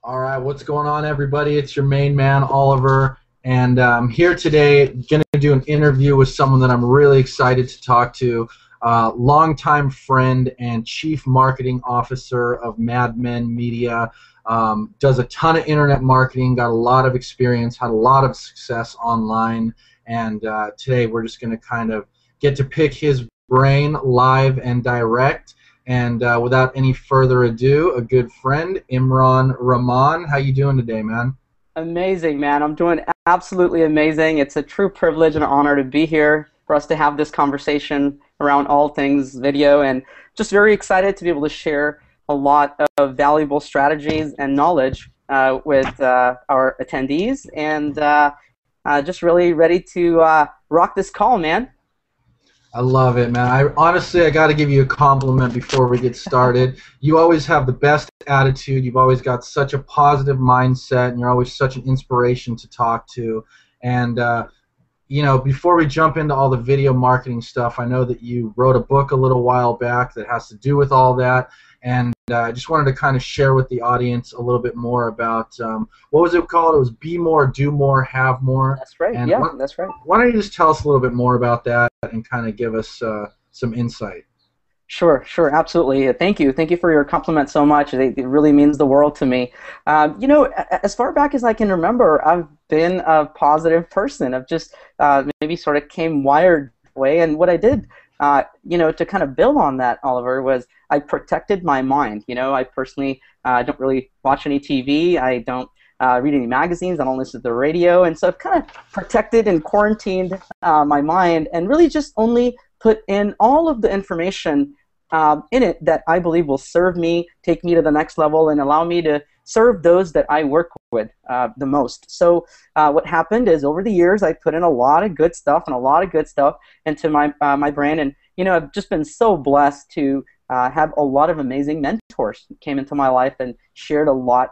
All right, what's going on, everybody? It's your main man, Oliver, and I'm here today going to do an interview with someone that I'm really excited to talk to. Longtime friend and chief marketing officer of Mad Men Media. Does a ton of internet marketing, got a lot of experience, had a lot of success online, and today we're just going to kind of get to pick his brain live and direct. And without any further ado, a good friend, Imran Rahman. How you doing today, man? Amazing, man. I'm doing absolutely amazing. It's a true privilege and honor to be here for us to have this conversation around all things video, and just very excited to be able to share a lot of valuable strategies and knowledge with our attendees, and just really ready to rock this call, man. I love it, man. I got to give you a compliment before we get started. You always have the best attitude. You've always got such a positive mindset, and you're always such an inspiration to talk to. And before we jump into all the video marketing stuff, I know that you wrote a book a little while back that has to do with all that, and I just wanted to kind of share with the audience a little bit more about what was it called? It was Be More, Do More, Have More. That's right. And Yeah, that's right. why don't you just tell us a little bit more about that and kind of give us some insight? Sure, absolutely. Thank you for your compliment so much. It really means the world to me. As far back as I can remember, I've been a positive person. I've just maybe sort of came wired way. And what I did, to kind of build on that, Oliver, was I protected my mind. I personally don't really watch any TV. I don't read any magazines. I don't listen to the radio. And so I've kind of protected and quarantined my mind, and really just only put in all of the information in it that I believe will serve me, take me to the next level, and allow me to serve those that I work with the most. So what happened is, over the years, I put in a lot of good stuff into my brand, and I've just been so blessed to have a lot of amazing mentors who came into my life and shared a lot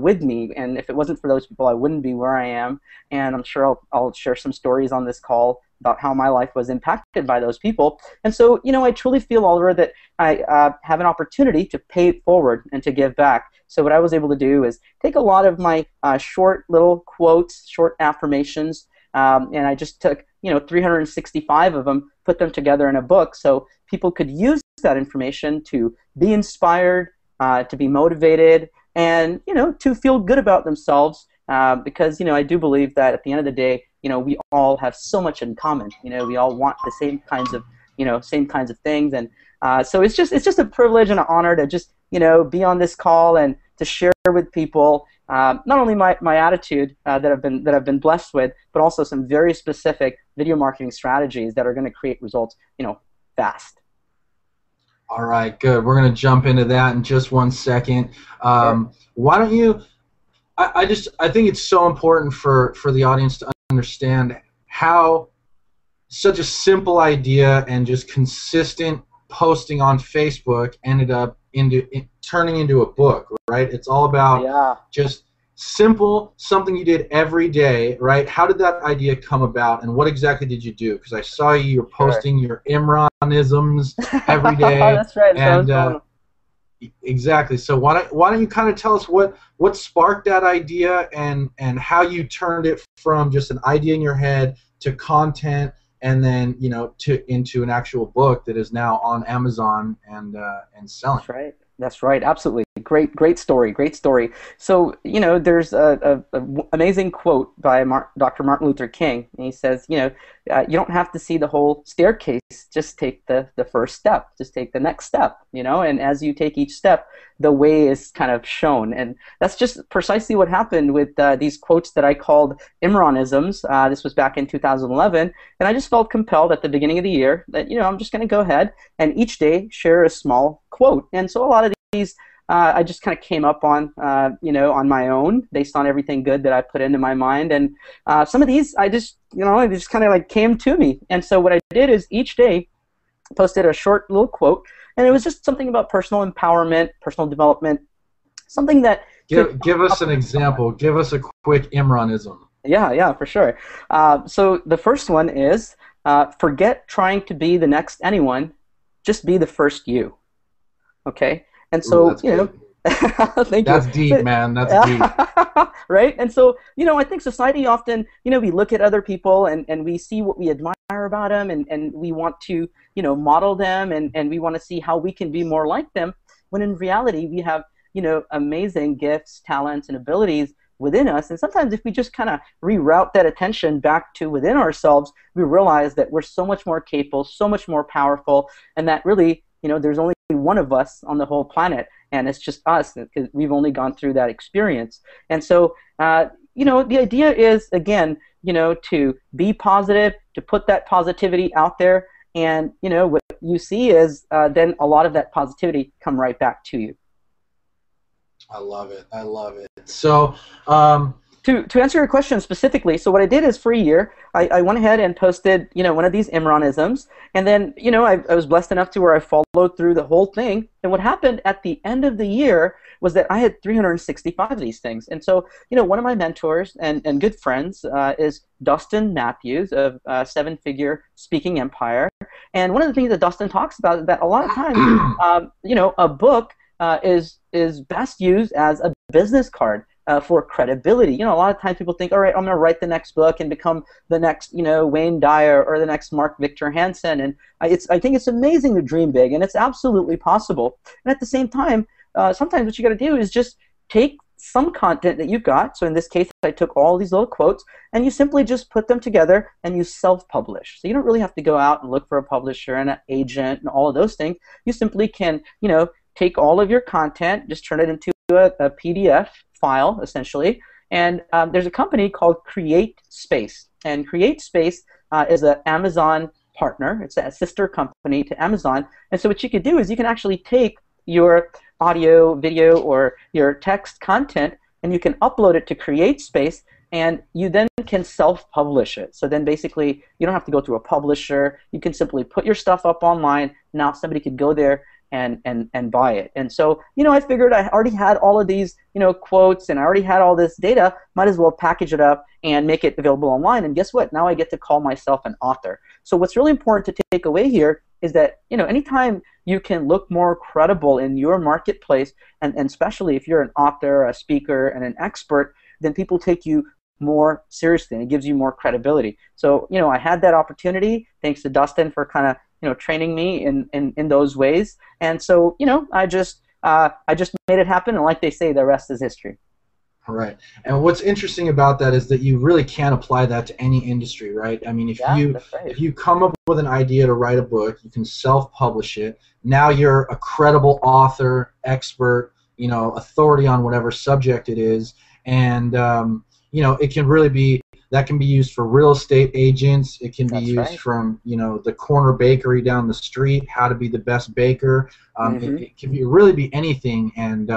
with me. And if it wasn't for those people, I wouldn't be where I am. And I'm sure I'll share some stories on this call about how my life was impacted by those people. And so, I truly feel, Oliver, that I have an opportunity to pay it forward and to give back. So what I was able to do is take a lot of my short little quotes, short affirmations, and I just took 365 of them, put them together in a book so people could use that information to be inspired, to be motivated, and to feel good about themselves, because I do believe that at the end of the day, we all have so much in common. We all want the same kinds of things, and so it's just a privilege and an honor to just be on this call and to share with people not only my attitude that I've been blessed with, but also some very specific video marketing strategies that are going to create results fast. All right, good. We're going to jump into that in just one second. Sure. Why don't you? I think it's so important for the audience to understand how such a simple idea and just consistent posting on Facebook ended up turning into a book, right? It's all about just simple, something you did every day, right? How did that idea come about, and what exactly did you do? Because I saw you're posting your Imranisms every day. That's right. And exactly. So why don't you kind of tell us what sparked that idea, and how you turned it from just an idea in your head to content, and then into an actual book that is now on Amazon and selling. That's right. Absolutely. Great story. So, there's a amazing quote by Dr. Martin Luther King, and he says, you don't have to see the whole staircase, just take the first step, just take the next step, and as you take each step, the way is kind of shown. And that's just precisely what happened with these quotes that I called Imranisms. This was back in 2011, and I just felt compelled at the beginning of the year that, I'm just going to go ahead and each day share a small quote. And so a lot of these I just kind of came up on, on my own based on everything good that I put into my mind. And some of these I just, it just kind of like came to me. And so what I did is each day posted a short little quote, and it was just something about personal empowerment, personal development, something that... Give us an example. Give us a quick Imranism. Yeah, for sure. So the first one is, forget trying to be the next anyone, just be the first you. Okay? And so, Thank you. That's deep, So, man. That's deep. right? And so, I think society often, we look at other people and we see what we admire about them and we want to, model them and we want to see how we can be more like them, when in reality we have, amazing gifts, talents, and abilities within us. And sometimes if we just kind of reroute that attention back to within ourselves, we realize that we're so much more capable, so much more powerful, and that really, there's only one of us on the whole planet, and it's just us because we've only gone through that experience. And so, the idea is, again, to be positive, to put that positivity out there, and, what you see is then a lot of that positivity come right back to you. I love it. I love it. So, to answer your question specifically, so what I did is for a year, I went ahead and posted, one of these Imranisms, and then, I was blessed enough to where I followed through the whole thing, and what happened at the end of the year was that I had 365 of these things. And so, one of my mentors and good friends is Dustin Matthews of Seven Figure Speaking Empire, and one of the things that Dustin talks about is that a lot of times, a book is best used as a business card for credibility. A lot of times people think, all right, I'm going to write the next book and become the next, Wayne Dyer or the next Mark Victor Hansen. And I think it's amazing to dream big, and it's absolutely possible. And at the same time, sometimes what you got to do is just take some content that you've got. So in this case, I took all these little quotes, and you simply just put them together and you self-publish. So you don't really have to go out and look for a publisher and an agent and all of those things. You simply can, take all of your content, just turn it into a PDF file, essentially. And there's a company called Create Space. And Create Space is an Amazon partner. It's a sister company to Amazon. And so what you could do is you can actually take your audio, video, or your text content, and you can upload it to Create Space, and you then can self-publish it. So then basically you don't have to go through a publisher. You can simply put your stuff up online. Now somebody could go there and buy it. And so, I figured I already had all of these, quotes, and I already had all this data, might as well package it up and make it available online. And guess what? Now I get to call myself an author. So what's really important to take away here is that, anytime you can look more credible in your marketplace, and especially if you're an author, a speaker, and an expert, then people take you more seriously, and it gives you more credibility. So, I had that opportunity, thanks to Dustin for kind of, training me in those ways. And so, I just made it happen, and like they say, the rest is history. All right. And what's interesting about that is that you really can apply that to any industry, right? I mean, if you come up with an idea to write a book, you can self-publish it. Now you're a credible author, expert, authority on whatever subject it is, and it can really be. That can be used for real estate agents. It can be used from, the corner bakery down the street, how to be the best baker. It can really be anything. And,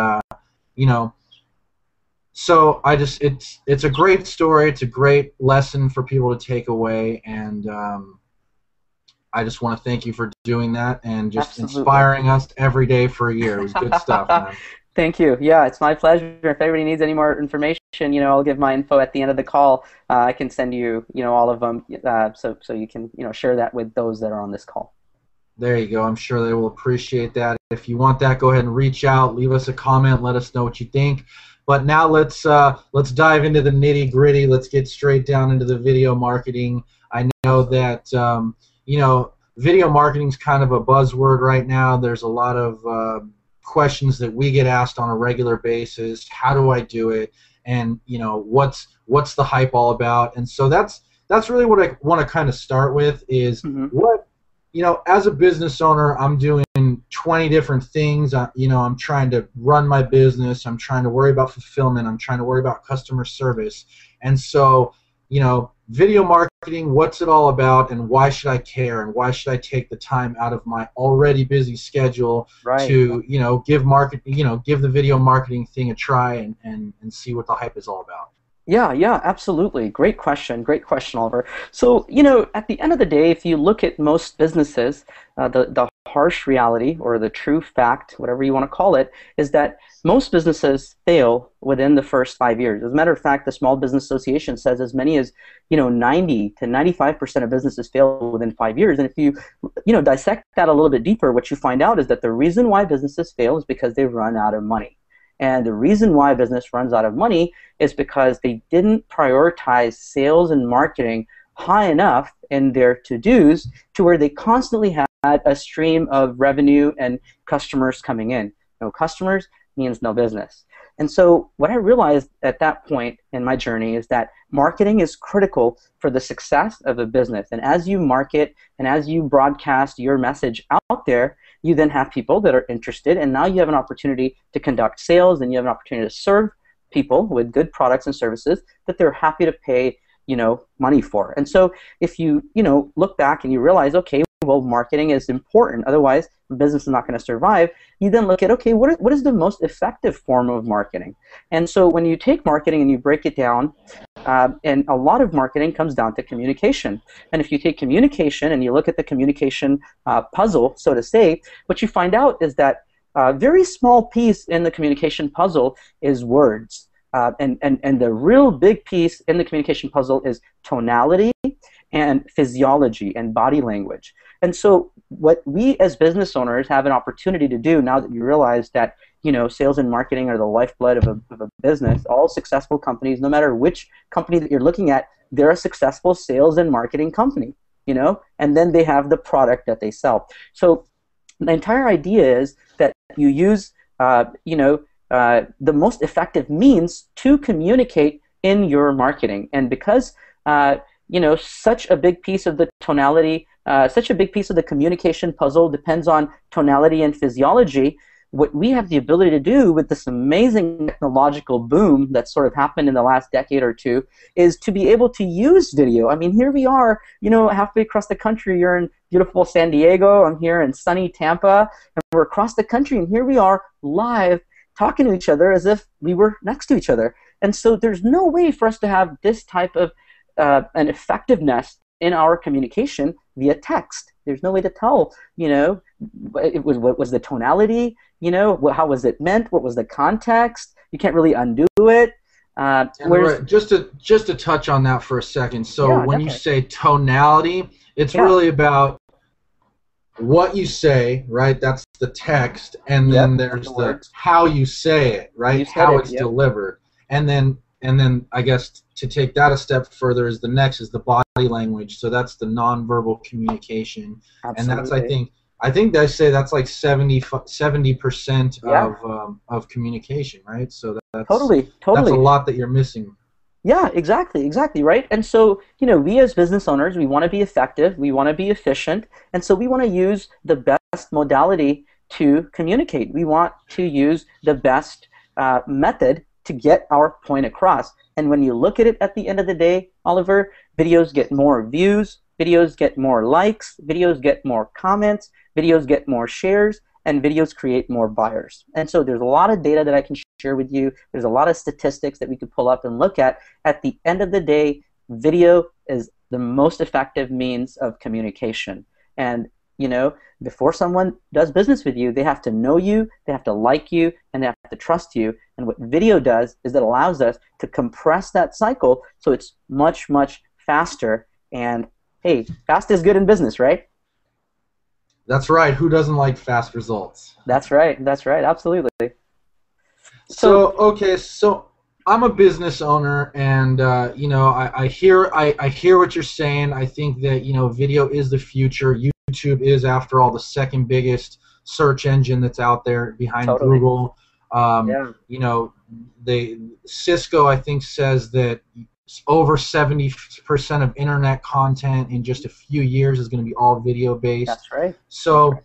so it's a great story. It's a great lesson for people to take away. And I just want to thank you for doing that and just inspiring us every day for a year. It was good stuff, man. Thank you. Yeah, it's my pleasure. If anybody needs any more information, I'll give my info at the end of the call. I can send you, all of them, so you can, share that with those that are on this call. There you go. I'm sure they will appreciate that. If you want that, go ahead and reach out, leave us a comment, let us know what you think. But now let's dive into the nitty-gritty. Let's get straight down into the video marketing. I know that video marketing is kind of a buzzword right now. There's a lot of questions that we get asked on a regular basis. How do I do it? And what's the hype all about? And so that's really what I want to kind of start with is what as a business owner, I'm doing 20 different things. I'm trying to run my business. I'm trying to worry about fulfillment. I'm trying to worry about customer service. And so video marketing, what's it all about, and why should I care, and why should I take the time out of my already busy schedule to give the video marketing thing a try and see what the hype is all about? Yeah, absolutely. Great question, Oliver. So, at the end of the day, if you look at most businesses, the harsh reality or the true fact, whatever you want to call it, is that most businesses fail within the first 5 years. As a matter of fact, the Small Business Association says as many as 90 to 95% of businesses fail within 5 years. And if you dissect that a little bit deeper, what you find out is that the reason why businesses fail is because they run out of money. And the reason why a business runs out of money is because they didn't prioritize sales and marketing high enough in their to-dos to where they constantly had a stream of revenue and customers coming in. No customers means no business. And so what I realized at that point in my journey is that marketing is critical for the success of a business. And as you market and as you broadcast your message out there, you then have people that are interested, and now you have an opportunity to conduct sales, and you have an opportunity to serve people with good products and services that they're happy to pay, money for. And so if you, look back and you realize, okay, well, marketing is important, otherwise the business is not going to survive, you then look at, okay, what is the most effective form of marketing? And so when you take marketing and you break it down, and a lot of marketing comes down to communication. And if you take communication and you look at the communication puzzle, so to say, what you find out is that a very small piece in the communication puzzle is words. And the real big piece in the communication puzzle is tonality and physiology and body language. And so what we as business owners have an opportunity to do now that you realize that sales and marketing are the lifeblood of a business. All successful companies, no matter which company that you're looking at, they're a successful sales and marketing company, and then they have the product that they sell. So the entire idea is that you use, the most effective means to communicate in your marketing. And because, such a big piece of the tonality, such a big piece of the communication puzzle depends on tonality and physiology, what we have the ability to do with this amazing technological boom that's sort of happened in the last decade or two is to be able to use video. I mean, here we are, halfway across the country. You're in beautiful San Diego. I'm here in sunny Tampa. And we're across the country, and here we are live talking to each other as if we were next to each other. And so there's no way for us to have this type of an effectiveness in our communication via text. There's no way to tell, what was the tonality, how was it meant, what was the context. You can't really undo it. Right. Just to touch on that for a second. So yeah, when you say tonality, it's really about what you say, right? That's the text, and then there's the how you say it, right? How it's delivered, and then I guess to take that a step further is the body language. So that's the nonverbal communication. Absolutely. And that's I think they say that's like 70% of communication, right? So that's totally that's a lot that you're missing. Yeah, exactly, right? And so, we as business owners, we want to be effective, we want to be efficient, and so we want to use the best modality to communicate. We want to use the best method to get our point across. And when you look at it at the end of the day, Oliver, videos get more views, videos get more likes, videos get more comments, videos get more shares, and videos create more buyers. And so there's a lot of data that I can share with you. There's a lot of statistics that we could pull up and look at. At the end of the day, video is the most effective means of communication. And before someone does business with you, they have to know you, they have to like you, and they have to trust you. And what video does is it allows us to compress that cycle so it's much, much faster. And hey, fast is good in business, right? That's right. Who doesn't like fast results? That's right, absolutely. So I'm a business owner, and I hear what you're saying. I think that video is the future. YouTube is, after all, the second biggest search engine that's out there behind Google. Cisco, I think, says that over 70% of internet content in just a few years is going to be all video based. That's right. So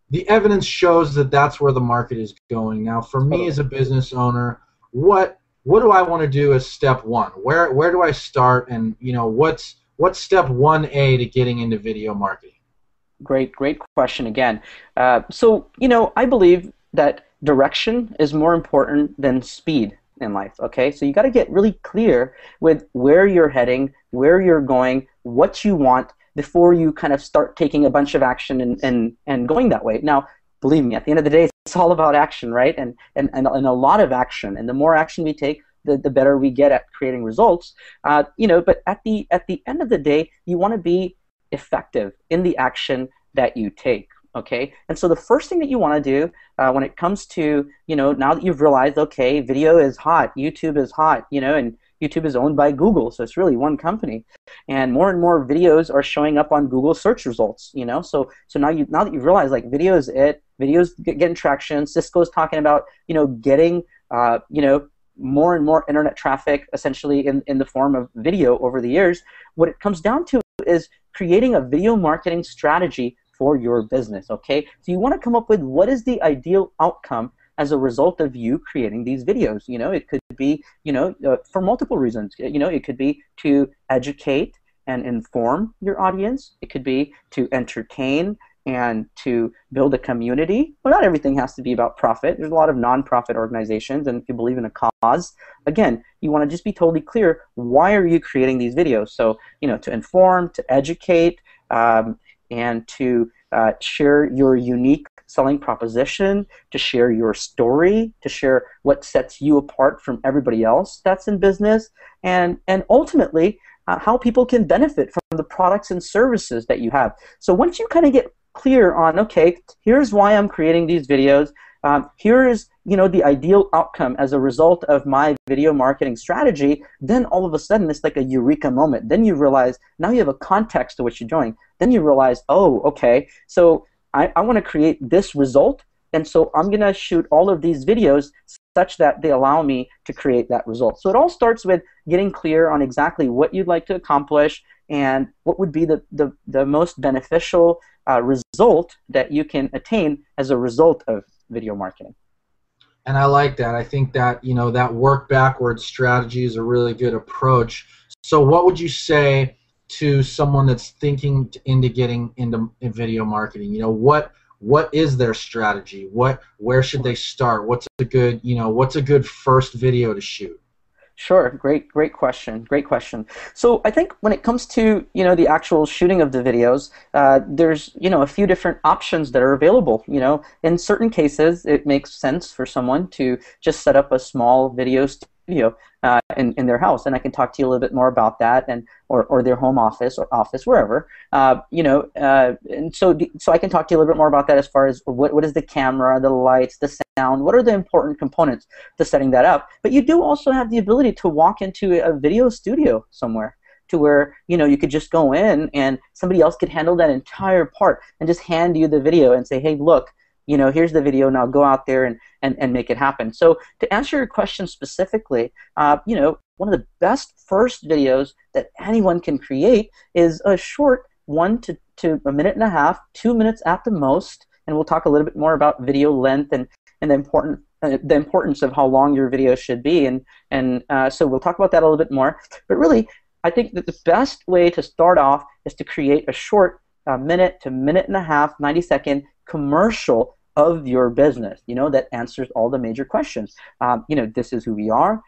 the evidence shows that that's where the market is going. Now, for me as a business owner, what do I want to do as step one? Where do I start, and what's step 1A to getting into video marketing? Great question again. So I believe that direction is more important than speed in life. Okay, so you got to get really clear with where you're heading, where you're going, what you want before you kind of start taking a bunch of action and going that way. Now, believe me, at the end of the day, it's all about action, right? And a lot of action. And the more action we take, the better we get at creating results. But at the end of the day, you want to be effective in the action that you take. Okay, and so the first thing that you want to do when it comes to, now that you've realized, okay, video is hot, YouTube is hot, and YouTube is owned by Google, so it's really one company, and more videos are showing up on Google search results. So now that you've realized, like, video is it, videos getting traction. Cisco's talking about getting more and more internet traffic, essentially in the form of video over the years. What it comes down to is creating a video marketing strategy for your business. Okay, so you want to come up with what is the ideal outcome as a result of you creating these videos. It could be for multiple reasons. It could be to educate and inform your audience. It could be to entertain and to build a community. Well, not everything has to be about profit. There's a lot of nonprofit organizations, and if you believe in a cause, again, you want to just be totally clear, why are you creating these videos? So, to inform, to educate, and to share your unique selling proposition, to share your story, to share what sets you apart from everybody else that's in business, and ultimately how people can benefit from the products and services that you have. So once you kind of get clear on, okay, here's why I'm creating these videos, here's the ideal outcome as a result of my video marketing strategy, then all of a sudden it's like a eureka moment. Then you realize, now you have a context to what you're doing. Then you realize, oh, okay, so I want to create this result, and so I'm going to shoot all of these videos such that they allow me to create that result. So it all starts with getting clear on exactly what you'd like to accomplish and what would be the most beneficial result that you can attain as a result of video marketing. And I like that. I think that, that work backwards strategy is a really good approach. So what would you say to someone that's thinking into getting into video marketing? What is their strategy? Where should they start? What's a good first video to shoot? Sure, great question. So I think when it comes to the actual shooting of the videos, there's a few different options that are available. In certain cases, it makes sense for someone to just set up a small video studio in their house, and I can talk to you a little bit more about that, and or their home office or office, wherever. And so I can talk to you a little bit more about that as far as what is the camera, the lights, the sound, what are the important components to setting that up. But you do also have the ability to walk into a video studio somewhere, to where you could just go in and somebody else could handle that entire part and just hand you the video and say, hey, look, here's the video, now go out there and make it happen. So to answer your question specifically, one of the best first videos that anyone can create is a short 1 to a minute and a half, 2 minutes at the most, and we'll talk a little bit more about video length and the importance of how long your video should be, and so we'll talk about that a little bit more. But really, I think that the best way to start off is to create a short minute to minute and a half, 90-second commercial of your business, that answers all the major questions. This is who we are.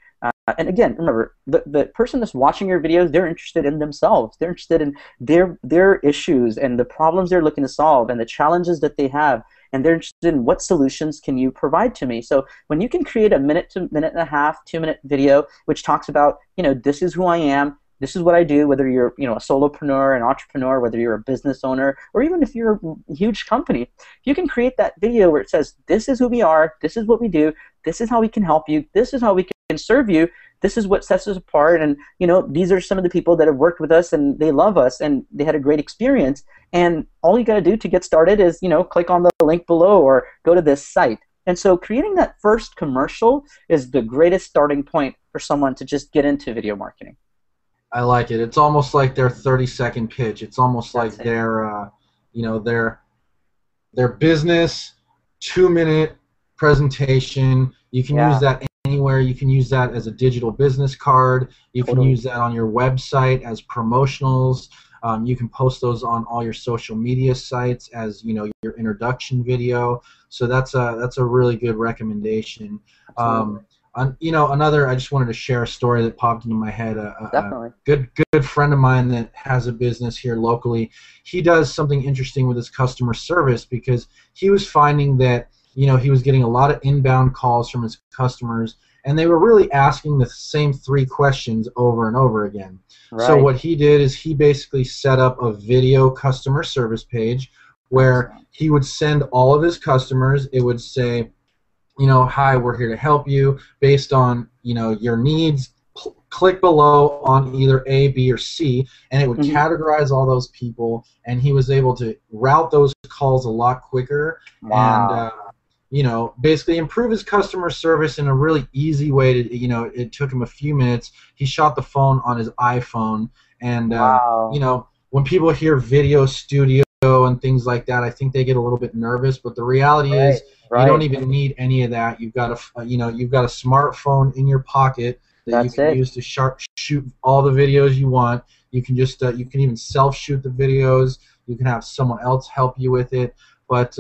And again, remember, the person that's watching your videos, they're interested in themselves. They're interested in their issues and the problems they're looking to solve and the challenges that they have. And they're interested in what solutions can you provide to me. So when you can create a minute to minute and a half, 2-minute video, which talks about, this is who I am, this is what I do, whether you're a solopreneur, an entrepreneur, whether you're a business owner, or even if you're a huge company, if you can create that video where it says, this is who we are, this is what we do, this is how we can help you, this is how we can serve you, this is what sets us apart, and these are some of the people that have worked with us and they love us and they had a great experience, and all you got to do to get started is click on the link below or go to this site. And so creating that first commercial is the greatest starting point for someone to just get into video marketing. I like it. It's almost like their 30-second pitch. It's almost like their business 2-minute presentation. You can use that anywhere. You can use that as a digital business card. You can use that on your website as promotionals. You can post those on all your social media sites as your introduction video. So that's a really good recommendation. I just wanted to share a story that popped into my head. A good friend of mine that has a business here locally, he does something interesting with his customer service because he was finding that he was getting a lot of inbound calls from his customers, and they were really asking the same 3 questions over and over again. Right. So what he did is he basically set up a video customer service page where Excellent. he would send all of his customers. It would say, hi, we're here to help you based on, your needs. Click below on either A, B, or C, and it would Hmm. categorize all those people, and he was able to route those calls a lot quicker and, Wow. basically improve his customer service in a really easy way. It took him a few minutes. He shot the phone on his iPhone, and, Wow. when people hear video studio and things like that, I think they get a little bit nervous. But the reality Right. is, you don't Right. even need any of that. You've got a smartphone in your pocket that you That's can it. use to shoot all the videos you want. You can you can even self-shoot the videos. You can have someone else help you with it. But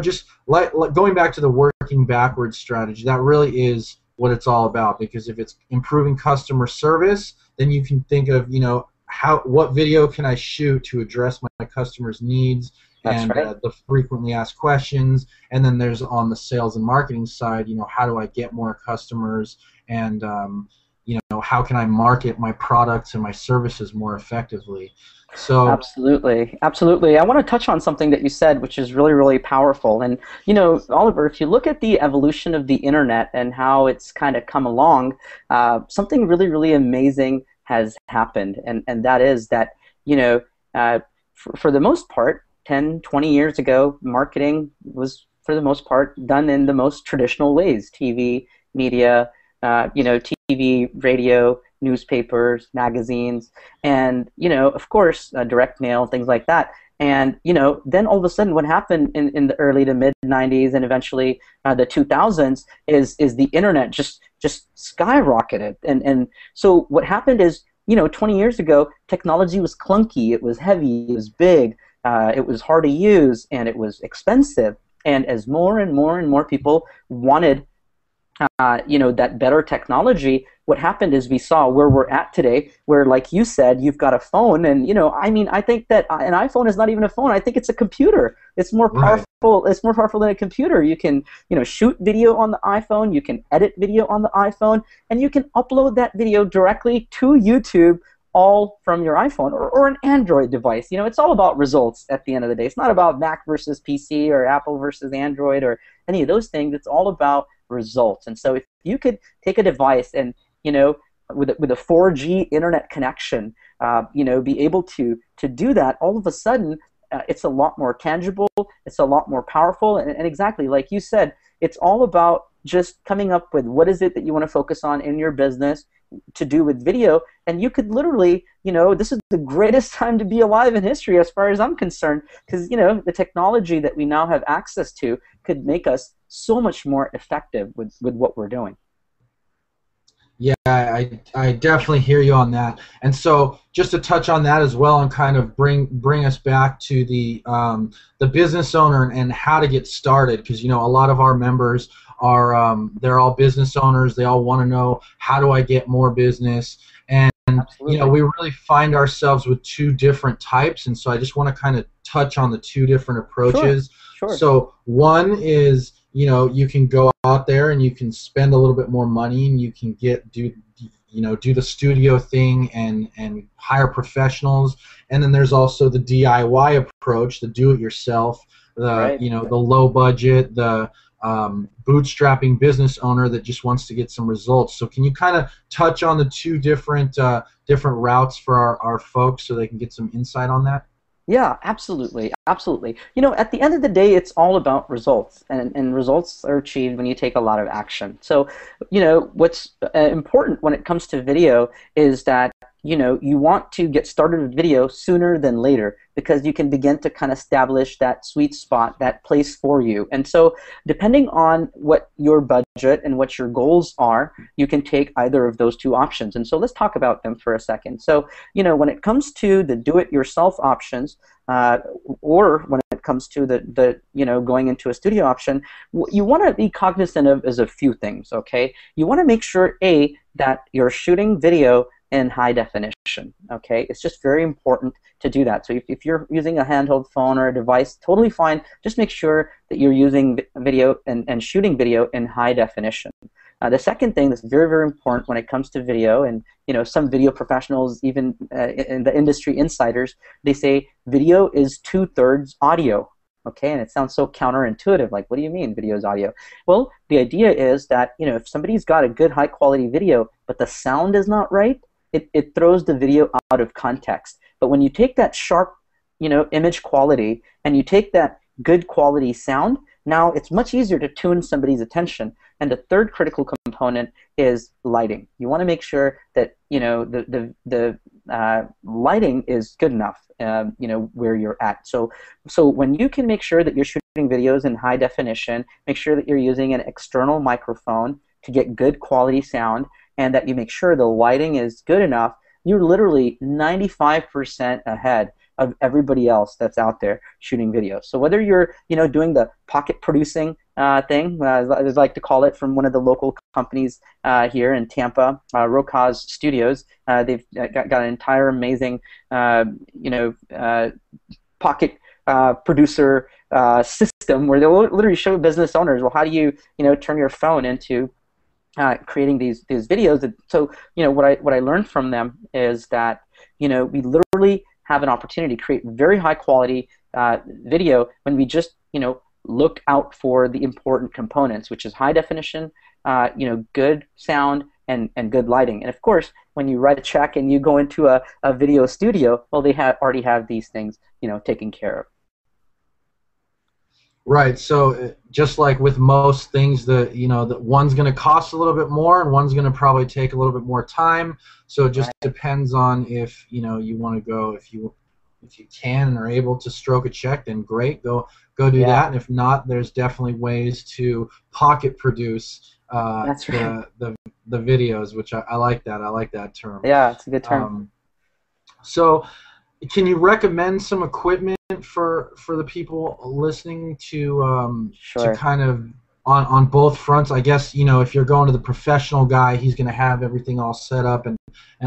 just going back to the working backwards strategy, that really is what it's all about. Because if it's improving customer service, then you can think of what video can I shoot to address my customers' needs That's and right. the frequently asked questions. And then there's on the sales and marketing side, how do I get more customers, and how can I market my products and my services more effectively. So Absolutely, absolutely. I want to touch on something that you said, which is really, really powerful. And Oliver, if you look at the evolution of the internet and how it's kind of come along, something really, really amazing has happened, and that is that you know, for the most part, 10, 20 years ago, marketing was for the most part done in the most traditional ways: TV, media, TV, radio, newspapers, magazines, and of course, direct mail, things like that. And then all of a sudden, what happened in the early to mid '90s and eventually the 2000s is the internet just skyrocketed. And so what happened is, 20 years ago, technology was clunky, it was heavy, it was big, it was hard to use, and it was expensive. And as more and more and more people wanted that better technology, what happened is we saw where we're at today, where, like you said, you've got a phone, and I mean, I think that an iPhone is not even a phone. I think it's a computer. It's more right. powerful. It's more powerful than a computer. You can, shoot video on the iPhone. You can edit video on the iPhone, and you can upload that video directly to YouTube, all from your iPhone or an Android device. It's all about results at the end of the day. It's not about Mac versus PC or Apple versus Android or any of those things. It's all about results. And so if you could take a device and with a 4G internet connection, be able to do that, all of a sudden it's a lot more tangible, it's a lot more powerful, and exactly like you said, it's all about just coming up with what is it that you want to focus on in your business to do with video. And you could literally, this is the greatest time to be alive in history as far as I'm concerned, because the technology that we now have access to could make us so much more effective with what we're doing. Yeah, I definitely hear you on that. And so just to touch on that as well, and kind of bring us back to the business owner and how to get started, because a lot of our members are they're all business owners. They all want to know, how do I get more business? And Absolutely. we really find ourselves with two different types, and so I just want to kind of touch on the two different Sure. approaches. Sure. So one is, you can go out there and you can spend a little bit more money, and you can do the studio thing and hire professionals. And then there's also the DIY approach, the do-it-yourself, Right. the low budget, the bootstrapping business owner that just wants to get some results. So can you kind of touch on the two different routes for our folks so they can get some insight on that? Yeah, absolutely, absolutely. At the end of the day, it's all about results, and results are achieved when you take a lot of action. So, what's important when it comes to video is that, you want to get started with video sooner than later, because you can begin to kind of establish that sweet spot, that place for you. And so, depending on what your budget and what your goals are, you can take either of those two options. And so let's talk about them for a second. So, when it comes to the do-it-yourself options, or when it comes to the going into a studio option, what you want to be cognizant of is a few things. Okay, you want to make sure, that you're shooting video in high definition. Okay, it's just very important to do that. So if you're using a handheld phone or a device, totally fine. Just make sure that you're using video and shooting video in high definition. The second thing that's very, very important when it comes to video, and some video professionals, even in the industry insiders, they say video is 2/3 audio. Okay, and it sounds so counterintuitive. Like, what do you mean video is audio? Well, the idea is that if somebody's got a good high quality video, but the sound is not right, it throws the video out of context. But when you take that sharp, image quality, and you take that good quality sound, now it's much easier to tune somebody's attention. And the third critical component is lighting. You want to make sure that the lighting is good enough, where you're at. So when you can make sure that you're shooting videos in high definition, make sure that you're using an external microphone to get good quality sound, and that you make sure the lighting is good enough, you're literally 95% ahead of everybody else that's out there shooting videos. So whether you're doing the pocket producing thing, as I like to call it, from one of the local companies here in Tampa, Rocaz Studios, they've got an entire amazing pocket producer system where they'll literally show business owners, well, how do you turn your phone into creating these videos. And so what I learned from them is that we literally have an opportunity to create very high quality video when we just look out for the important components, which is high definition, good sound, and good lighting. And of course, when you write a check and you go into a video studio, well, they already have these things taken care of. Right. So just like with most things, the one's going to cost a little bit more, and one's going to probably take a little bit more time. So it just depends on if you want to go, if you can and are able to stroke a check, then great, go do that. And if not, there's definitely ways to pocket produce That's right. the videos, which I like that. I like that term. Yeah, it's a good term. So can you recommend some equipment for the people listening to Sure. kind of on both fronts? I guess if you're going to the professional guy, he's going to have everything all set up and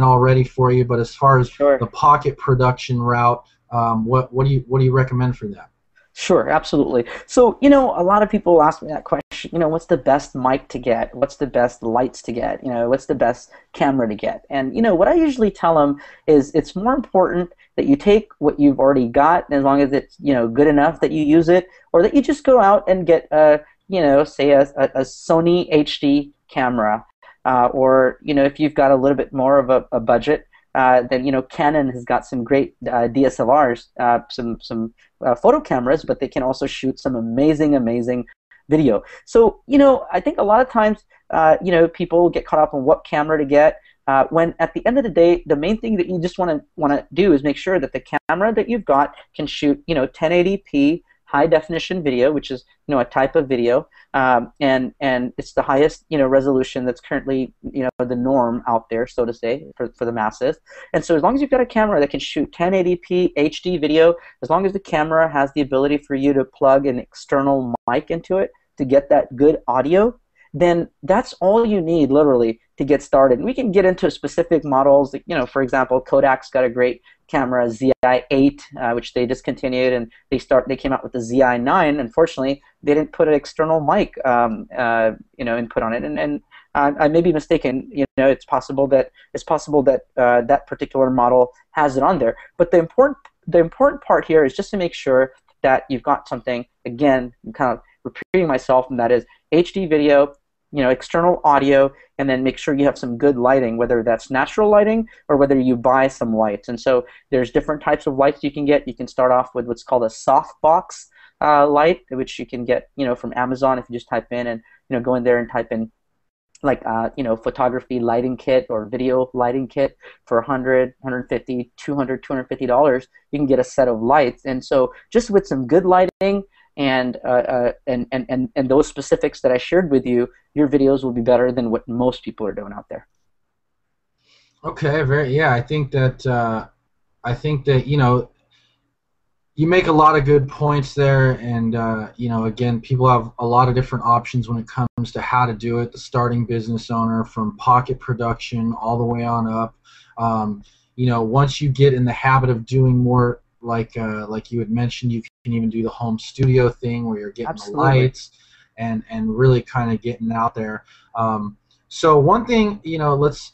all ready for you. But as far as the pocket production route, what do you recommend for that? Sure, absolutely. So, a lot of people ask me that question, what's the best mic to get? What's the best lights to get? What's the best camera to get? And, what I usually tell them is it's more important that you take what you've already got, as long as it's, good enough that you use it, or that you just go out and get, say a Sony HD camera, or, if you've got a little bit more of a budget, then Canon has got some great DSLRs, some photo cameras, but they can also shoot some amazing video. So I think a lot of times people get caught up on what camera to get, when at the end of the day, the main thing that you just want to do is make sure that the camera that you've got can shoot 1080p high definition video, which is a type of video, and it's the highest resolution that's currently the norm out there, so to say, for the masses. And so as long as you've got a camera that can shoot 1080p HD video, as long as the camera has the ability for you to plug an external mic into it to get that good audio, then that's all you need literally to get started. And we can get into specific models. For example, Kodak's got a great camera, ZI-8, which they discontinued, and they came out with the ZI-9. Unfortunately, they didn't put an external mic input on it, and I may be mistaken. It's possible that that particular model has it on there. But the important part here is just to make sure that you've got something. Again, I'm kind of repeating myself, and that is HD video, external audio, and then make sure you have some good lighting, whether that's natural lighting or whether you buy some lights. And so there's different types of lights you can get. You can start off with what's called a softbox light, which you can get from Amazon if you just type in and go in there and type in like photography lighting kit or video lighting kit for $100, $150, $200, $250. You can get a set of lights. And so just with some good lighting and those specifics that I shared with you, your videos will be better than what most people are doing out there. Okay, I think that you make a lot of good points there, and again, people have a lot of different options when it comes to how to do it. The starting business owner, from pocket production all the way on up. Once you get in the habit of doing more, like you had mentioned, you can even do the home studio thing where you're getting the lights and really kind of getting out there. So one thing, let's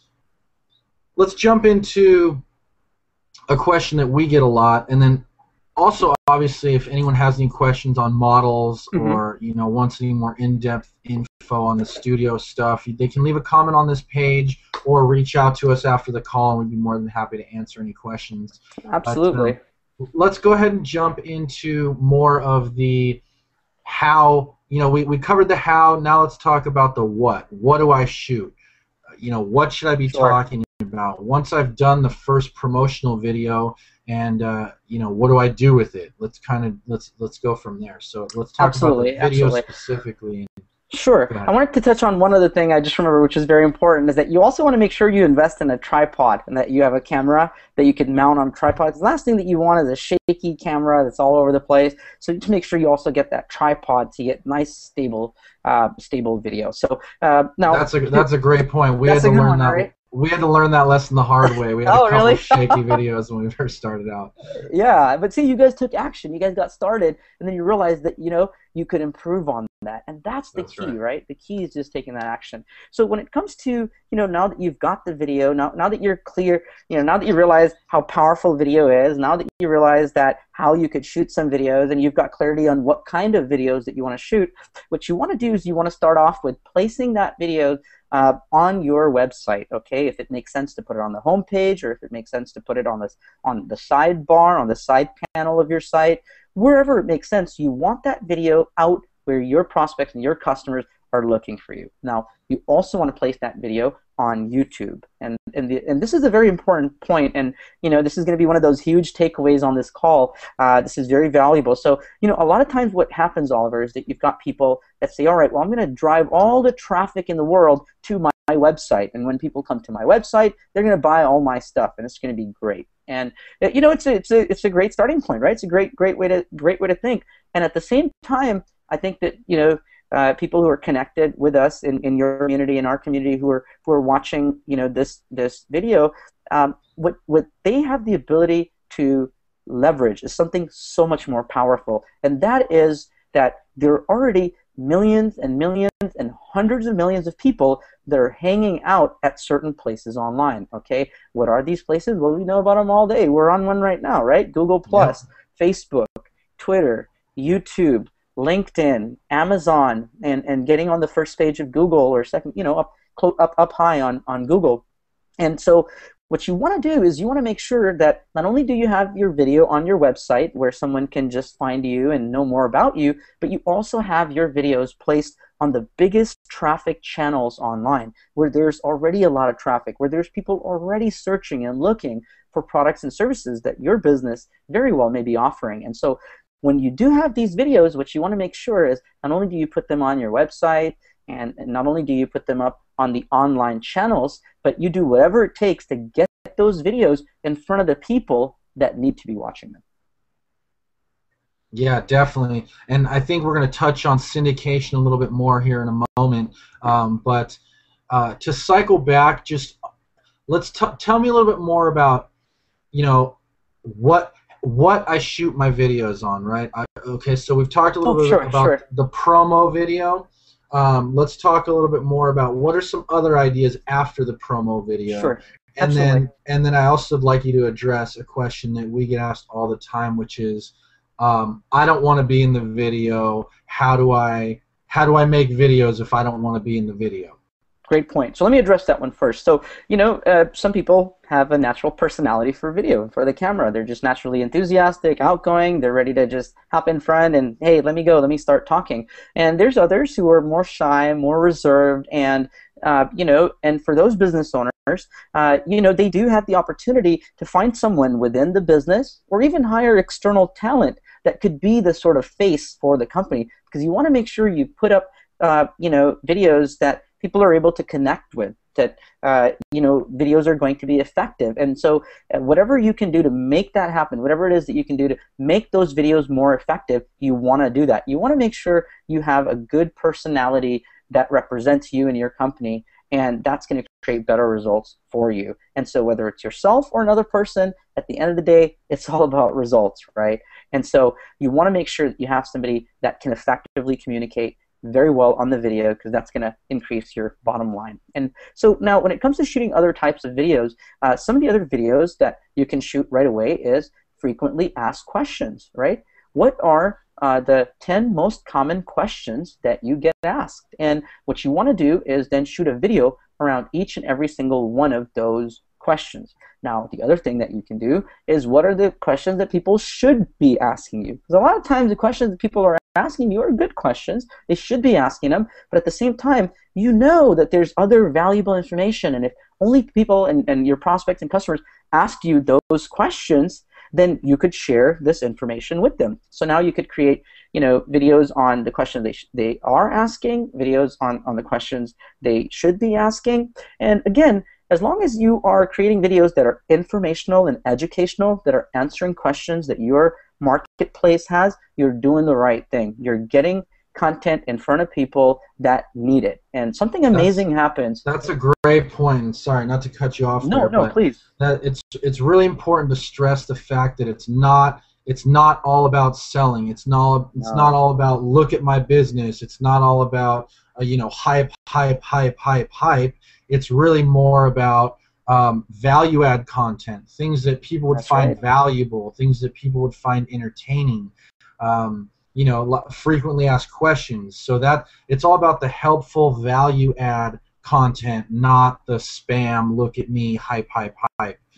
jump into a question that we get a lot, and then also obviously if anyone has any questions on models Mm-hmm. or wants any more in-depth info on the studio stuff, they can leave a comment on this page or reach out to us after the call, and we'd be more than happy to answer any questions. But Absolutely. let's go ahead and jump into more of the how. We covered the how. Now let's talk about the what. What do I shoot? What should I be Sure. talking about once I've done the first promotional video, and what do I do with it? Let's go from there. So let's talk about the Absolutely. video Absolutely. specifically. Sure. Go I ahead. wanted to touch on one other thing I just remember, which is very important, is that you also want to make sure you invest in a tripod and that you have a camera that you can mount on a tripod. The last thing that you want is a shaky camera that's all over the place. So just make sure you also get that tripod to get nice, stable video. So now That's a great point. We had that's to a good learn one, that. right? We had to learn that lesson the hard way. We had a Oh, couple really? shaky videos when we first started out. Yeah, but see, you guys took action. You guys got started, and then you realized that you could improve on that, and that's the That's key, right. right? The key is just taking that action. So when it comes to now that you've got the video, now that you're clear, now that you realize how powerful video is, now that you realize that how you could shoot some videos, and you've got clarity on what kind of videos that you want to shoot, what you want to do is you want to start off with placing that video on your website, okay? If it makes sense to put it on the home page, or if it makes sense to put it on the sidebar, on the side panel of your site, wherever it makes sense, you want that video out where your prospects and your customers are looking for you. Now, you also want to place that video on YouTube, and this is a very important point, and this is going to be one of those huge takeaways on this call. This is very valuable. So a lot of times what happens, Oliver, is that you've got people that say, all right, well, I'm going to drive all the traffic in the world to my website, and when people come to my website, they're going to buy all my stuff, and it's going to be great. And it's a great starting point, right? It's a great way to think. And at the same time, I think that people who are connected with us in your community, in our community, who are watching this video, what they have the ability to leverage is something so much more powerful, and that is that there are already millions and millions and hundreds of millions of people that are hanging out at certain places online. Okay, what are these places? Well, we know about them all day. We're on one right now, right? Google Yep. Plus, Facebook, Twitter, YouTube, LinkedIn, Amazon, and getting on the first page of Google, or second, up high on Google. And so what you want to do is you want to make sure that not only do you have your video on your website where someone can just find you and know more about you, but you also have your videos placed on the biggest traffic channels online, where there's already a lot of traffic, where there's people already searching and looking for products and services that your business very well may be offering. And so when you do have these videos, what you want to make sure is not only do you put them on your website, and not only do you put them up on the online channels, but you do whatever it takes to get those videos in front of the people that need to be watching them. Yeah, definitely. And I think we're going to touch on syndication a little bit more here in a moment. But to cycle back, just tell me a little bit more about, what I shoot my videos on, right? Okay, so we've talked a little bit about the promo video. Let's talk a little bit more about what are some other ideas after the promo video. Sure. And Absolutely. then I also would like you to address a question that we get asked all the time, which is, I don't want to be in the video. How do I make videos if I don't want to be in the video? Great point. So let me address that one first. So, some people have a natural personality for video and for the camera. They're just naturally enthusiastic, outgoing. They're ready to just hop in front and, hey, let me start talking. And there's others who are more shy, more reserved, and and for those business owners, they do have the opportunity to find someone within the business or even hire external talent that could be the sort of face for the company, because you want to make sure you put up, videos that people are able to connect with, that videos are going to be effective. And so whatever you can do to make that happen, whatever it is that you can do to make those videos more effective, you want to do that. You want to make sure you have a good personality that represents you and your company, and that's going to create better results for you. And so whether it's yourself or another person, at the end of the day, it's all about results, right? And so you want to make sure that you have somebody that can effectively communicate very well on the video, because that's going to increase your bottom line. And so now when it comes to shooting other types of videos, some of the other videos that you can shoot right away is frequently asked questions, right? What are the 10 most common questions that you get asked? And what you want to do is then shoot a video around each and every single one of those questions. Now, the other thing that you can do is, what are the questions that people should be asking you? Because a lot of times the questions that people are asking you are good questions. They should be asking them, but at the same time, you know that there's other valuable information, and if only people and your prospects and customers ask you those questions, then you could share this information with them. So now you could create, videos on the questions they are asking, videos on the questions they should be asking. And again, as long as you are creating videos that are informational and educational, that are answering questions that your marketplace has, you're doing the right thing. You're getting content in front of people that need it. And something amazing happens. That's a great point. Sorry, not to cut you off there, No, but please. It's really important to stress the fact that it's not all about selling. It's not all about look at my business. It's not all about hype. It's really more about value add content, things that people would find valuable, things that people would find entertaining. Frequently asked questions. So that it's all about the helpful value add content, not the spam, look at me, hype.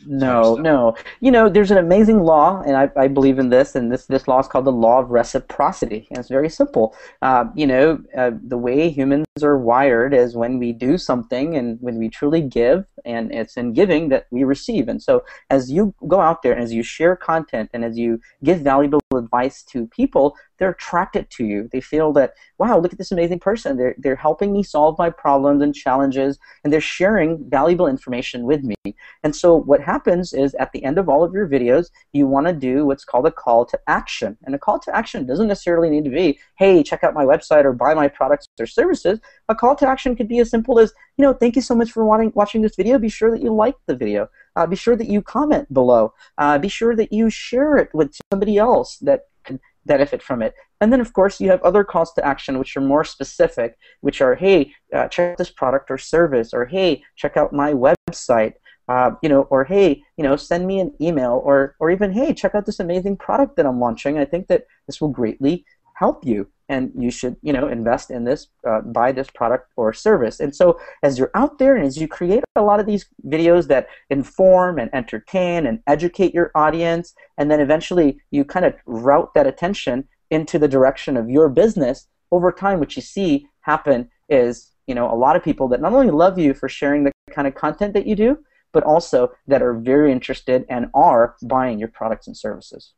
No. There's an amazing law, and I believe in this, and this law is called the law of reciprocity, and it's very simple. The way humans are wired is when we do something and when we truly give, and it's in giving that we receive. And so as you go out there and as you share content and as you give valuable advice to people, they're attracted to you. They feel that, wow, look at this amazing person. They're helping me solve my problems and challenges, and they're sharing valuable information with me. And so what happens is, at the end of all of your videos, you want to do what's called a call to action. And a call to action doesn't necessarily need to be, hey, check out my website or buy my products or services. A call to action could be as simple as, thank you so much for watching this video. Be sure that you like the video. Be sure that you comment below. Be sure that you share it with somebody else that can benefit from it. And then, of course, you have other calls to action which are more specific, which are, hey, check out this product or service, or hey, check out my website, or hey, send me an email, or even, hey, check out this amazing product that I'm launching. I think that this will greatly help you, and you should, invest in this, buy this product or service. And so as you're out there and as you create a lot of these videos that inform and entertain and educate your audience, and then eventually you kind of route that attention into the direction of your business, over time what you see happen is, a lot of people that not only love you for sharing the kind of content that you do, but also that are very interested and are buying your products and services.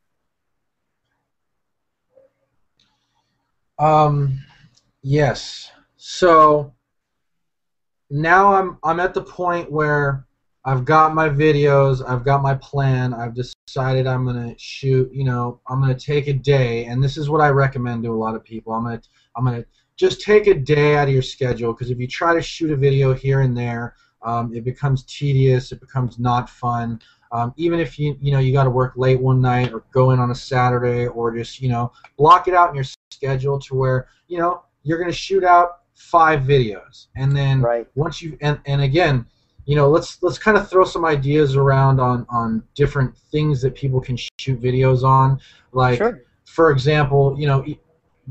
Yes. So now I'm at the point where I've got my videos, I've got my plan, I've decided I'm gonna shoot. I'm gonna take a day, and this is what I recommend to a lot of people. I'm gonna just take a day out of your schedule, because if you try to shoot a video here and there, it becomes tedious. It becomes not fun. Even if you got to work late one night or go in on a Saturday, or just block it out in your schedule to where you're going to shoot out 5 videos, and then once you and again, let's kind of throw some ideas around on different things that people can shoot videos on. Like, for example,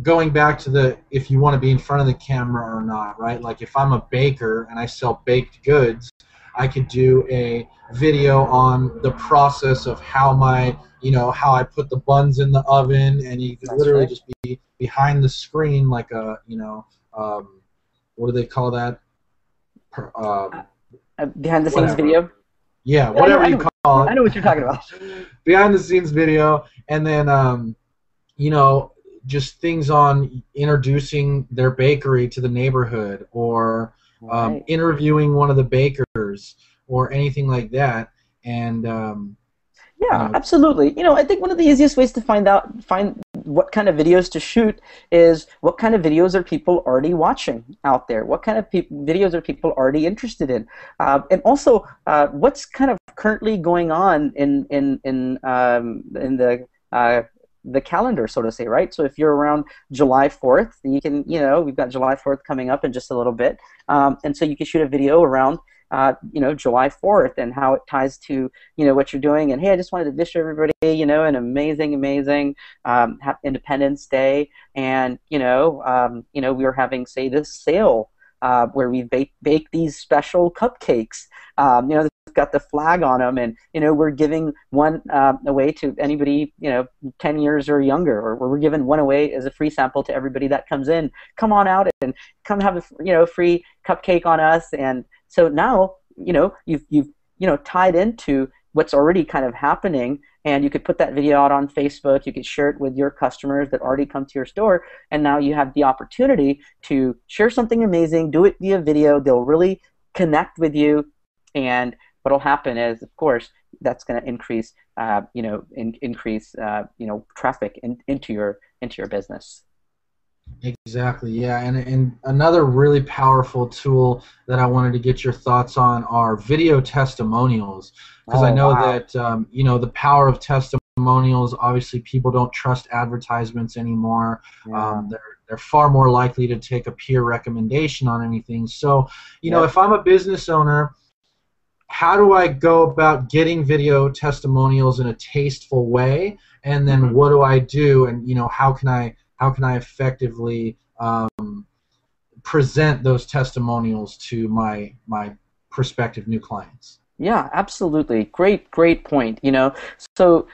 going back to if you want to be in front of the camera or not, right? Like, if I'm a baker and I sell baked goods, I could do a video on the process of how how I put the buns in the oven, and you could literally just be behind the screen, like a what do they call that? Behind the scenes video. Yeah, whatever you call it. I know what you're talking about. Behind the scenes video, and then just things on introducing their bakery to the neighborhood, or interviewing one of the bakers, or anything like that. And yeah, absolutely. I think one of the easiest ways to find what kind of videos to shoot is, what kind of videos are people already watching out there? What kind of videos are people already interested in? And also, what's kind of currently going on in the the calendar, so to say, right? So if you're around July 4th, you can, we've got July 4th coming up in just a little bit, and so you can shoot a video around July 4th and how it ties to, what you're doing. And hey, I just wanted to wish everybody, an amazing, amazing Independence Day. And, we were having, say, this sale where we bake these special cupcakes. They've got the flag on them, and, we're giving one away to anybody, 10 years or younger, or we're giving one away as a free sample to everybody that comes in. Come on out and come have a, free cupcake on us. And so now, you've tied into what's already kind of happening, and you could put that video out on Facebook. You could share it with your customers that already come to your store, and now you have the opportunity to share something amazing, do it via video. They'll really connect with you, and what'll happen is, of course, that's going to increase, traffic into your business. Exactly, yeah, and another really powerful tool that I wanted to get your thoughts on are video testimonials, because I know that the power of testimonials. Obviously, people don't trust advertisements anymore. Yeah. They're far more likely to take a peer recommendation on anything. So, if I'm a business owner, how do I go about getting video testimonials in a tasteful way? And then what do I do? And how can I effectively present those testimonials to my prospective new clients? Yeah, absolutely. Great point. So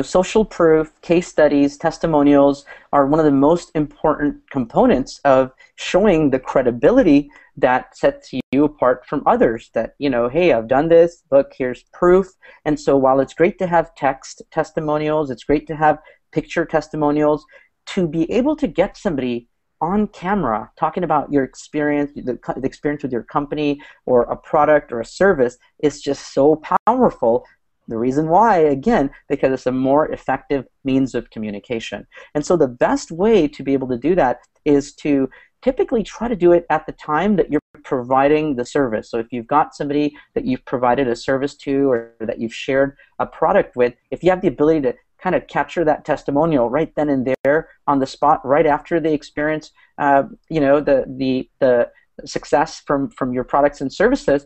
social proof, case studies, testimonials are one of the most important components of showing the credibility that sets you apart from others. That, hey, I've done this. Look, here's proof. And so while it's great to have text testimonials, it's great to have picture testimonials, to be able to get somebody on camera talking about your experience, the experience with your company or a product or a service, is just so powerful. The reason why, again, because it's a more effective means of communication. And so the best way to be able to do that is to typically try to do it at the time that you're providing the service. So if you've got somebody that you've provided a service to, or that you've shared a product with, if you have the ability to kind of capture that testimonial right then and there on the spot, right after they experience, the success from your products and services,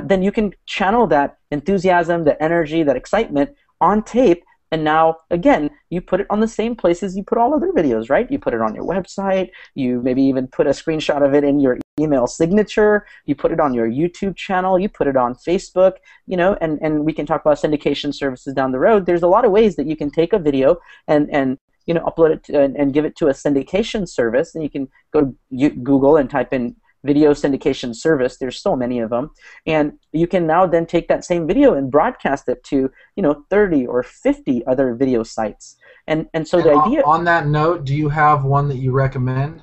then you can channel that enthusiasm, that energy, that excitement on tape. And now, again, you put it on the same places you put all other videos, right? You put it on your website. You maybe even put a screenshot of it in your email signature. You put it on your YouTube channel. You put it on Facebook, and we can talk about syndication services down the road. There's a lot of ways that you can take a video and upload it and give it to a syndication service. And you can go to Google and type in video syndication service. There's so many of them, and you can now then take that same video and broadcast it to 30 or 50 other video sites. And so the idea. On that note, do you have one that you recommend?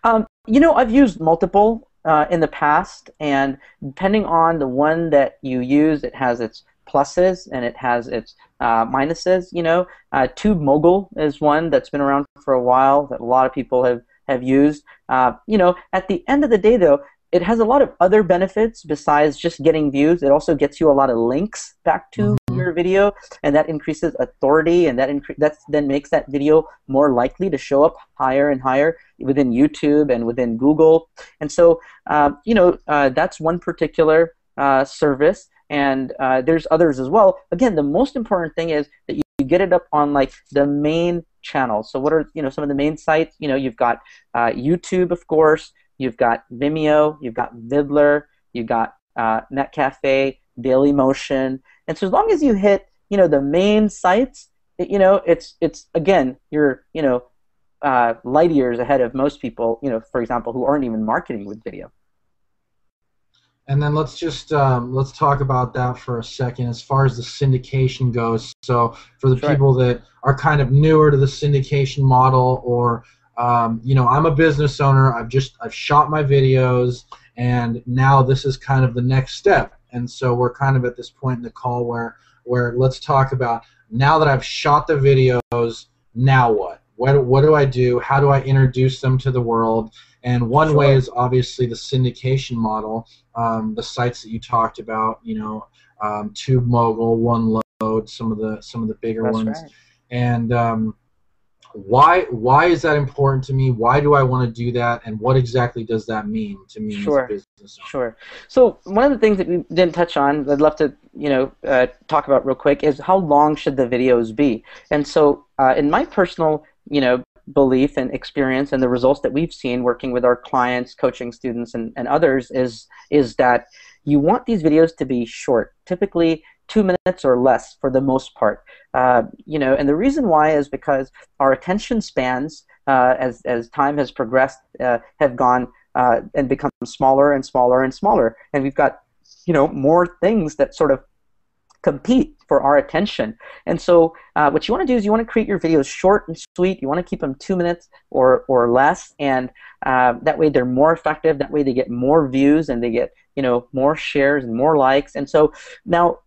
I've used multiple in the past, and depending on the one that you use, it has its pluses and it has its minuses. TubeMogul is one that's been around for a while that a lot of people have used. At the end of the day, though, it has a lot of other benefits besides just getting views. It also gets you a lot of links back to your video, and that increases authority, and that then makes that video more likely to show up higher and higher within YouTube and within Google. And so, that's one particular service, and there's others as well. Again, the most important thing is that you get it up on like the main channel. So what are some of the main sites? You've got YouTube, of course. You've got Vimeo. You've got Vidler. You've got Netcafe, Dailymotion. And so as long as you hit the main sites, it's again, you're light years ahead of most people. For example, who aren't even marketing with video. And then let's just let's talk about that for a second as far as the syndication goes. So for the people that are kind of newer to the syndication model, or I'm a business owner, I've shot my videos, and now this is kind of the next step. And so we're kind of at this point in the call where let's talk about, now that I've shot the videos, now what? What do I do? How do I introduce them to the world? And one way is obviously the syndication model, the sites that you talked about, TubeMogul, OneLoad, some of the bigger ones. Right. And why is that important to me? Why do I want to do that? And what exactly does that mean to me as a Sure, business owner? sure. So one of the things that we didn't touch on, I'd love to, talk about real quick, is how long should the videos be? And so, in my personal, belief and experience, and the results that we've seen working with our clients, coaching students, and others, is that you want these videos to be short, typically 2 minutes or less for the most part. And the reason why is because our attention spans, as time has progressed, have gone and become smaller and smaller and smaller, and we've got more things that sort of compete for our attention. And so what you want to do is you want to create your videos short and sweet. You want to keep them 2 minutes or less, and that way they're more effective. That way they get more views and they get more shares and more likes. And so now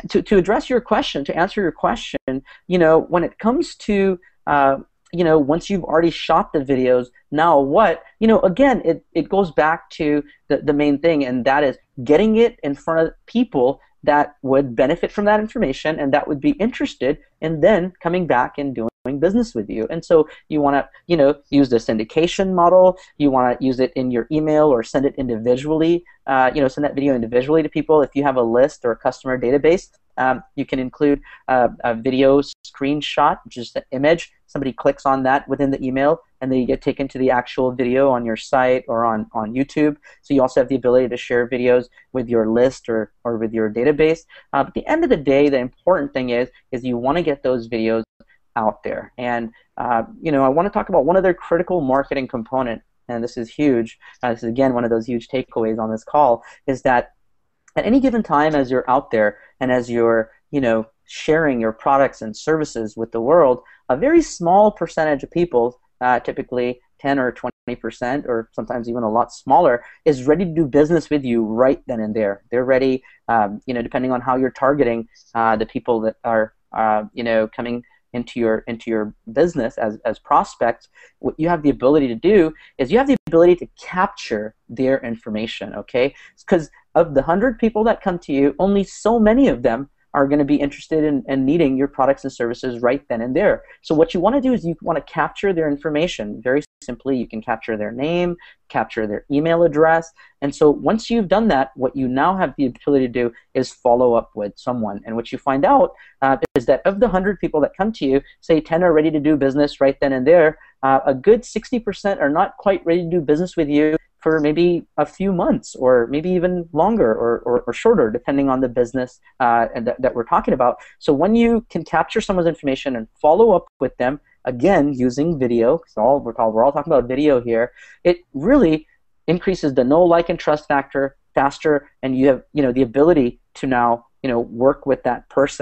to address your question, to answer your question, when it comes to once you've already shot the videos, now what? Again, it goes back to the main thing, and that is getting it in front of people that would benefit from that information and that would be interested in then coming back and doing business with you. And so you want to use the syndication model. You want to use it in your email or send it individually, send that video individually to people. If you have a list or a customer database, you can include a video screenshot, which is the image. Somebody clicks on that within the email, and then you get taken to the actual video on your site or on YouTube. So you also have the ability to share videos with your list or with your database. But at the end of the day, the important thing is you want to get those videos out there. And I want to talk about one other critical marketing component, and this is huge. This is, again, one of those huge takeaways on this call, is that at any given time as you're out there and as you're sharing your products and services with the world, a very small percentage of people, typically 10 or 20%, or sometimes even a lot smaller, is ready to do business with you right then and there. They're ready, depending on how you're targeting the people that are, coming into your business as prospects. What you have the ability to do is you have the ability to capture their information, okay? Because of the 100 people that come to you, only so many of them are going to be interested in needing your products and services right then and there. So what you want to do is you want to capture their information. Very simply, you can capture their name, capture their email address. And so once you've done that, what you now have the ability to do is follow up with someone. And what you find out is that of the 100 people that come to you, say 10 are ready to do business right then and there, a good 60% are not quite ready to do business with you for maybe a few months, or maybe even longer or shorter, depending on the business that we're talking about. So when you can capture someone's information and follow up with them, again, using video, because we're all talking about video here, it really increases the know, like, and trust factor faster, and you have the ability to now work with that person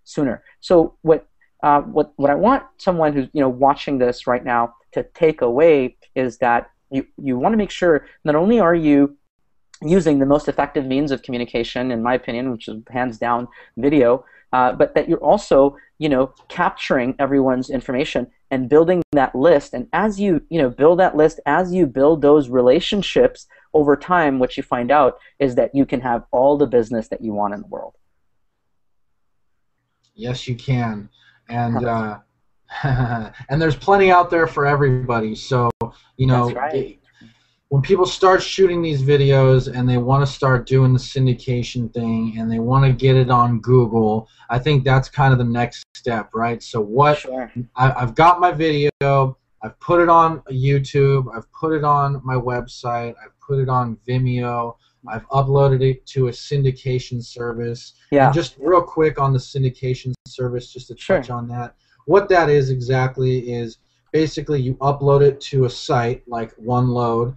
sooner. So what I want someone who's watching this right now to take away is that you want to make sure not only are you using the most effective means of communication, in my opinion, which is hands down video, but that you're also capturing everyone's information and building that list. And as you build that list, as you build those relationships over time, what you find out is that you can have all the business that you want in the world. Yes, you can. And and there's plenty out there for everybody. So That's right. when people start shooting these videos and they want to start doing the syndication thing and they want to get it on Google, I think that's kind of the next step, right? So Sure. I've got my video, I've put it on YouTube, I've put it on my website, I've put it on Vimeo, I've uploaded it to a syndication service. Yeah. And just real quick on the syndication service, just to touch on that, what that is exactly is basically you upload it to a site like OneLoad,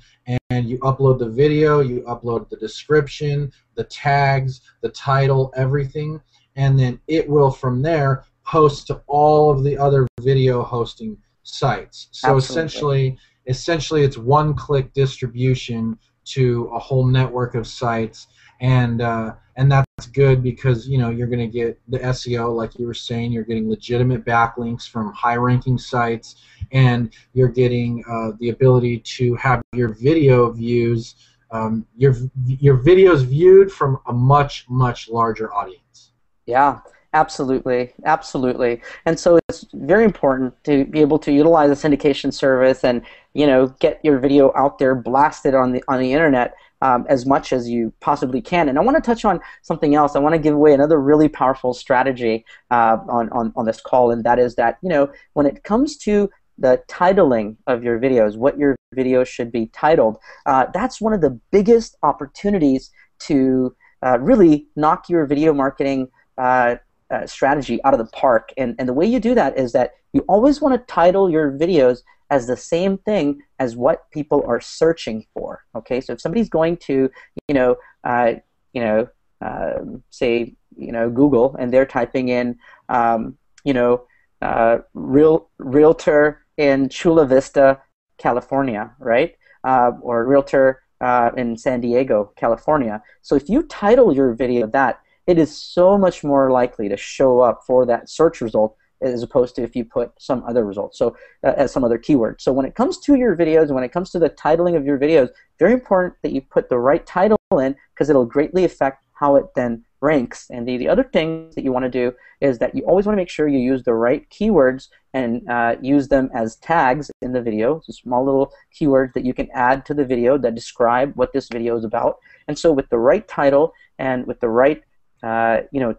and you upload the video, you upload the description, the tags, the title, everything, and then it will from there post to all of the other video hosting sites. So essentially it's one-click distribution to a whole network of sites, and that's good because you're going to get the SEO, like you were saying. You're getting legitimate backlinks from high-ranking sites, and you're getting the ability to have your video views, your videos viewed from a much larger audience. Yeah, Absolutely, absolutely. And so it's very important to be able to utilize a syndication service and, get your video out there, blasted on the internet as much as you possibly can. And I want to touch on something else. I want to give away another really powerful strategy on this call, and that is that, when it comes to the titling of your videos, what your videos should be titled, that's one of the biggest opportunities to really knock your video marketing strategy out of the park. And the way you do that is that you always want to title your videos as the same thing as what people are searching for. Okay, so if somebody's going to, say, Google, and they're typing in, realtor in Chula Vista, California, right? Or realtor in San Diego, California. So if you title your video that, it is so much more likely to show up for that search result as opposed to if you put some other result, so as some other keyword. So when it comes to your videos, and when it comes to the titling of your videos, very important that you put the right title in, because it'll greatly affect how it then ranks. And the other thing that you want to do is that you always want to make sure you use the right keywords and use them as tags in the video, so small little keywords that you can add to the video that describe what this video is about. And so with the right title and with the right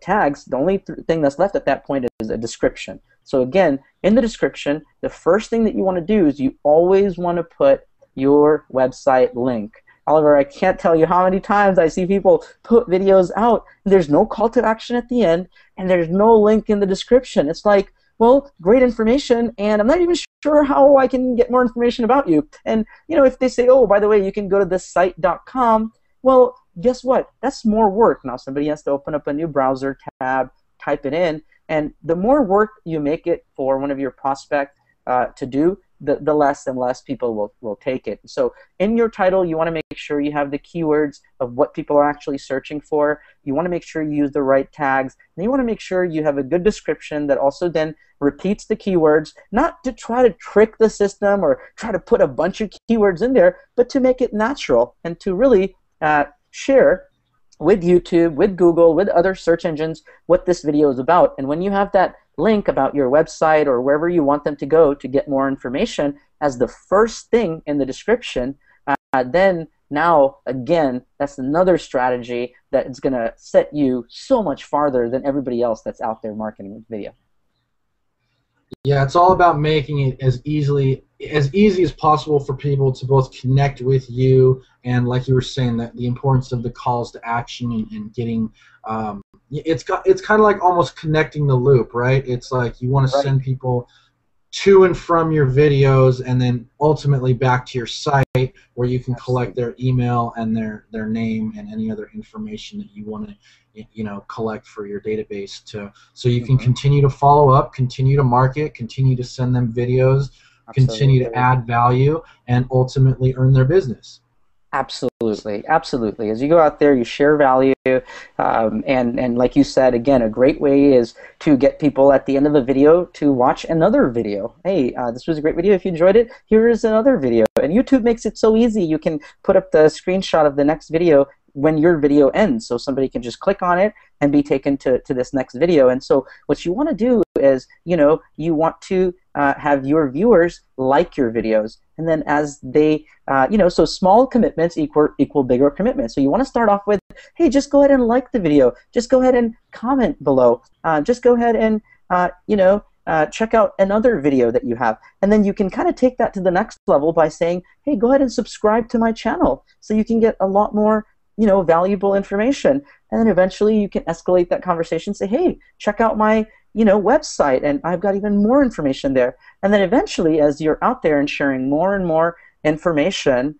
tags, the only thing that's left at that point is a description. So again, in the description, the first thing that you want to do is you always want to put your website link. Oliver, I can't tell you how many times I see people put videos out and there's no call to action at the end and there's no link in the description. It's like, well, great information, and I'm not even sure how I can get more information about you. And if they say, oh, by the way, you can go to this site.com, well, guess what? That's more work. Now somebody has to open up a new browser tab, type it in, and the more work you make it for one of your prospects to do, the less and less people will take it. So in your title, you want to make sure you have the keywords of what people are actually searching for. You want to make sure you use the right tags, and you want to make sure you have a good description that also then repeats the keywords, not to try to trick the system or try to put a bunch of keywords in there, but to make it natural and to really share with YouTube, with Google, with other search engines what this video is about. And when you have that link about your website or wherever you want them to go to get more information as the first thing in the description, then now, again, that's another strategy that is going to set you so much farther than everybody else that's out there marketing with video. Yeah, it's all about making it as easy as possible for people to both connect with you, and like you were saying, that the importance of the calls to action and getting it's kind of like almost connecting the loop, right? It's like you want to send people to and from your videos and then ultimately back to your site where you can collect their email and their name and any other information that you want to collect for your database so you can continue to follow up, continue to market, continue to send them videos, continue to add value, and ultimately earn their business. Absolutely, absolutely. As you go out there, you share value, and like you said, again, a great way is to get people at the end of the video to watch another video. Hey, this was a great video. If you enjoyed it, here is another video. And YouTube makes it so easy. You can put up the screenshot of the next video when your video ends, so somebody can just click on it and be taken to this next video. And so what you want to do is, you want to have your viewers like your videos, and then as they, so small commitments equal bigger commitments. So you want to start off with, hey, just go ahead and like the video, just go ahead and comment below, just go ahead and, check out another video that you have. And then you can kind of take that to the next level by saying, hey, go ahead and subscribe to my channel so you can get a lot more valuable information. And then eventually you can escalate that conversation, say, hey, check out my website, and I've got even more information there. And then eventually, as you're out there and sharing more and more information,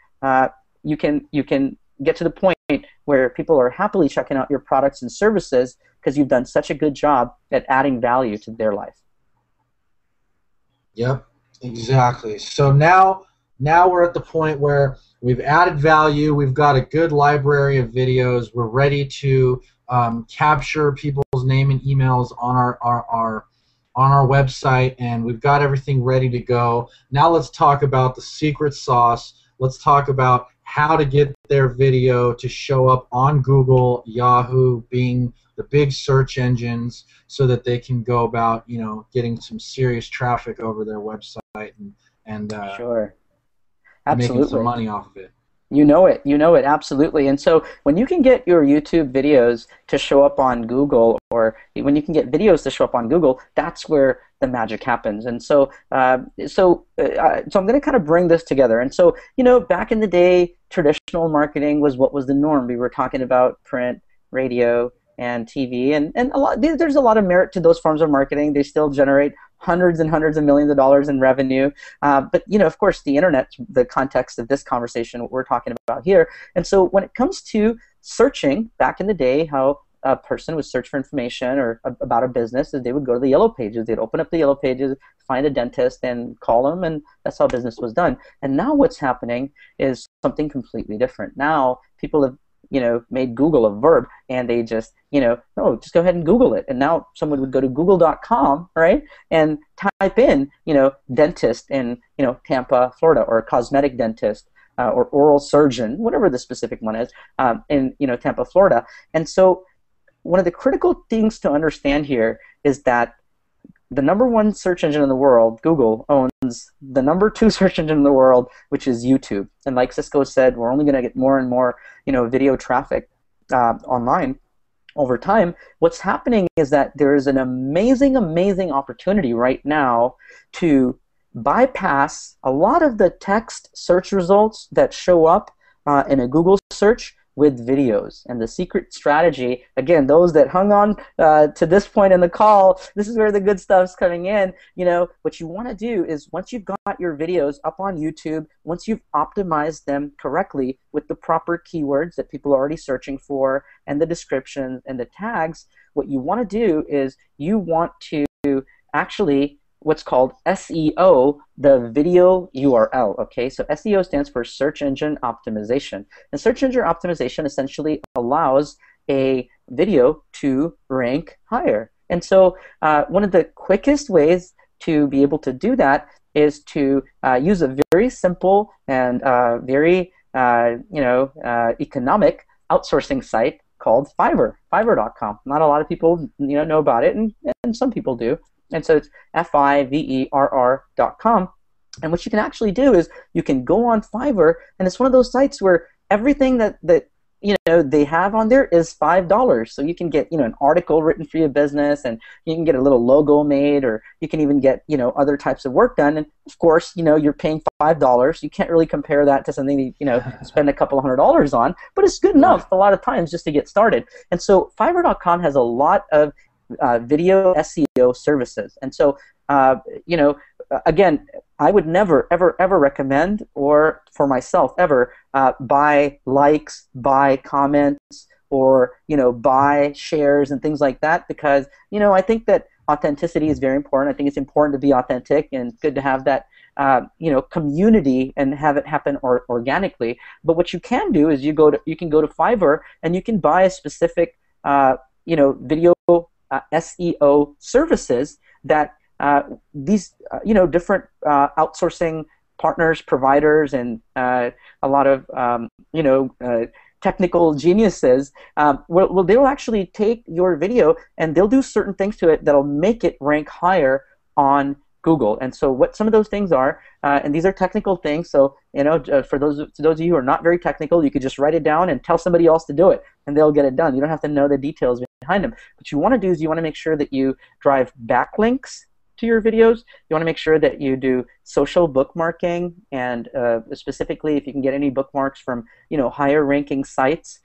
you can get to the point where people are happily checking out your products and services because you've done such a good job at adding value to their life. Yep, exactly. So now we're at the point where we've added value, we've got a good library of videos, we're ready to capture people's name and emails on our website, and we've got everything ready to go. Now let's talk about the secret sauce. Let's talk about how to get their video to show up on Google, Yahoo, Bing, the big search engines so that they can go about, you know, getting some serious traffic over their website and Sure. making some Absolutely. money off of it. You know it, absolutely. And so when you can get your YouTube videos to show up on Google, or when you can get videos to show up on Google, that's where the magic happens. And so, so I'm going to kind of bring this together. And so, you know, back in the day, traditional marketing was what was the norm. We were talking about print, radio, and TV, and there's a lot of merit to those forms of marketing. They still generate hundreds and hundreds of millions of dollars in revenue. But you know, of course, the internet, the context of this conversation, what we're talking about here. And so when it comes to searching, back in the day, how a person would search for information or about a business is they would go to the yellow pages. They'd open up the yellow pages, find a dentist, and call them, and that's how business was done. And now what's happening is something completely different. Now people have, you know, made Google a verb, and they just, you know, oh, just go ahead and Google it. And now someone would go to google.com, right, and type in, you know, dentist in, you know, Tampa, Florida, or cosmetic dentist, or oral surgeon, whatever the specific one is, in, you know, Tampa, Florida. And so one of the critical things to understand here is that the #1 search engine in the world, Google, owns the #2 search engine in the world, which is YouTube. And like Cisco said, we're only going to get more and more, you know, video traffic online over time. What's happening is that there is an amazing, amazing opportunity right now to bypass a lot of the text search results that show up in a Google search with videos. And the secret strategy, again, those that hung on to this point in the call, this is where the good stuff's coming in. You know, what you want to do is once you've got your videos up on YouTube, once you've optimized them correctly with the proper keywords that people are already searching for and the descriptions and the tags, what you want to do is you want to actually what's called SEO, the video URL. Okay, so SEO stands for search engine optimization. And search engine optimization essentially allows a video to rank higher. And so one of the quickest ways to be able to do that is to use a very simple and very economic outsourcing site called Fiverr, Fiverr.com. Not a lot of people know about it, and some people do. And so it's Fiverr.com. And what you can actually do is you can go on Fiverr, and it's one of those sites where everything that they have on there is $5. So you can get an article written for your business, and you can get a little logo made, or you can even get other types of work done. And of course, you're paying $5. You can't really compare that to something that spend a couple $100s on, but it's good enough a lot of times just to get started. And so Fiverr.com has a lot of video SEO services. And so, again, I would never, ever, ever recommend, or for myself ever, buy likes, buy comments, or buy shares and things like that, because I think that authenticity is very important. I think it's important to be authentic, and it's good to have that community and have it happen organically. But what you can do is you can go to Fiverr, and you can buy a specific video SEO services that these different outsourcing partners, providers, and a lot of technical geniuses they'll actually take your video and they'll do certain things to it that'll make it rank higher on Google. And so what some of those things are, and these are technical things, so for those of you who are not very technical, you could just write it down and tell somebody else to do it, and they'll get it done. You don't have to know the details behind them. What you want to do is you want to make sure that you drive backlinks to your videos. You want to make sure that you do social bookmarking, and specifically if you can get any bookmarks from higher ranking sites,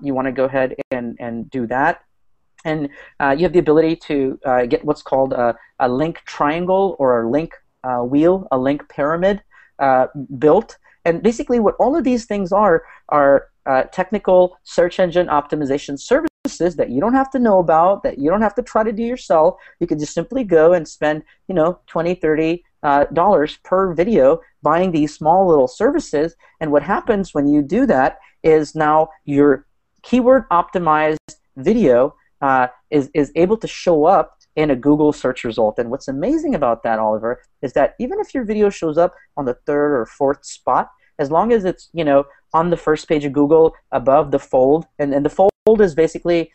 you want to go ahead and do that. And you have the ability to get what's called a link triangle, or a link wheel, a link pyramid built. And basically what all of these things are technical search engine optimization services that you don't have to know about, that you don't have to try to do yourself. You can just simply go and spend $20, $30 per video buying these small little services. And what happens when you do that is now your keyword optimized video is able to show up in a Google search result. And what's amazing about that, Oliver, is that even if your video shows up on the 3rd or 4th spot, as long as it's on the first page of Google above the fold, and the fold is basically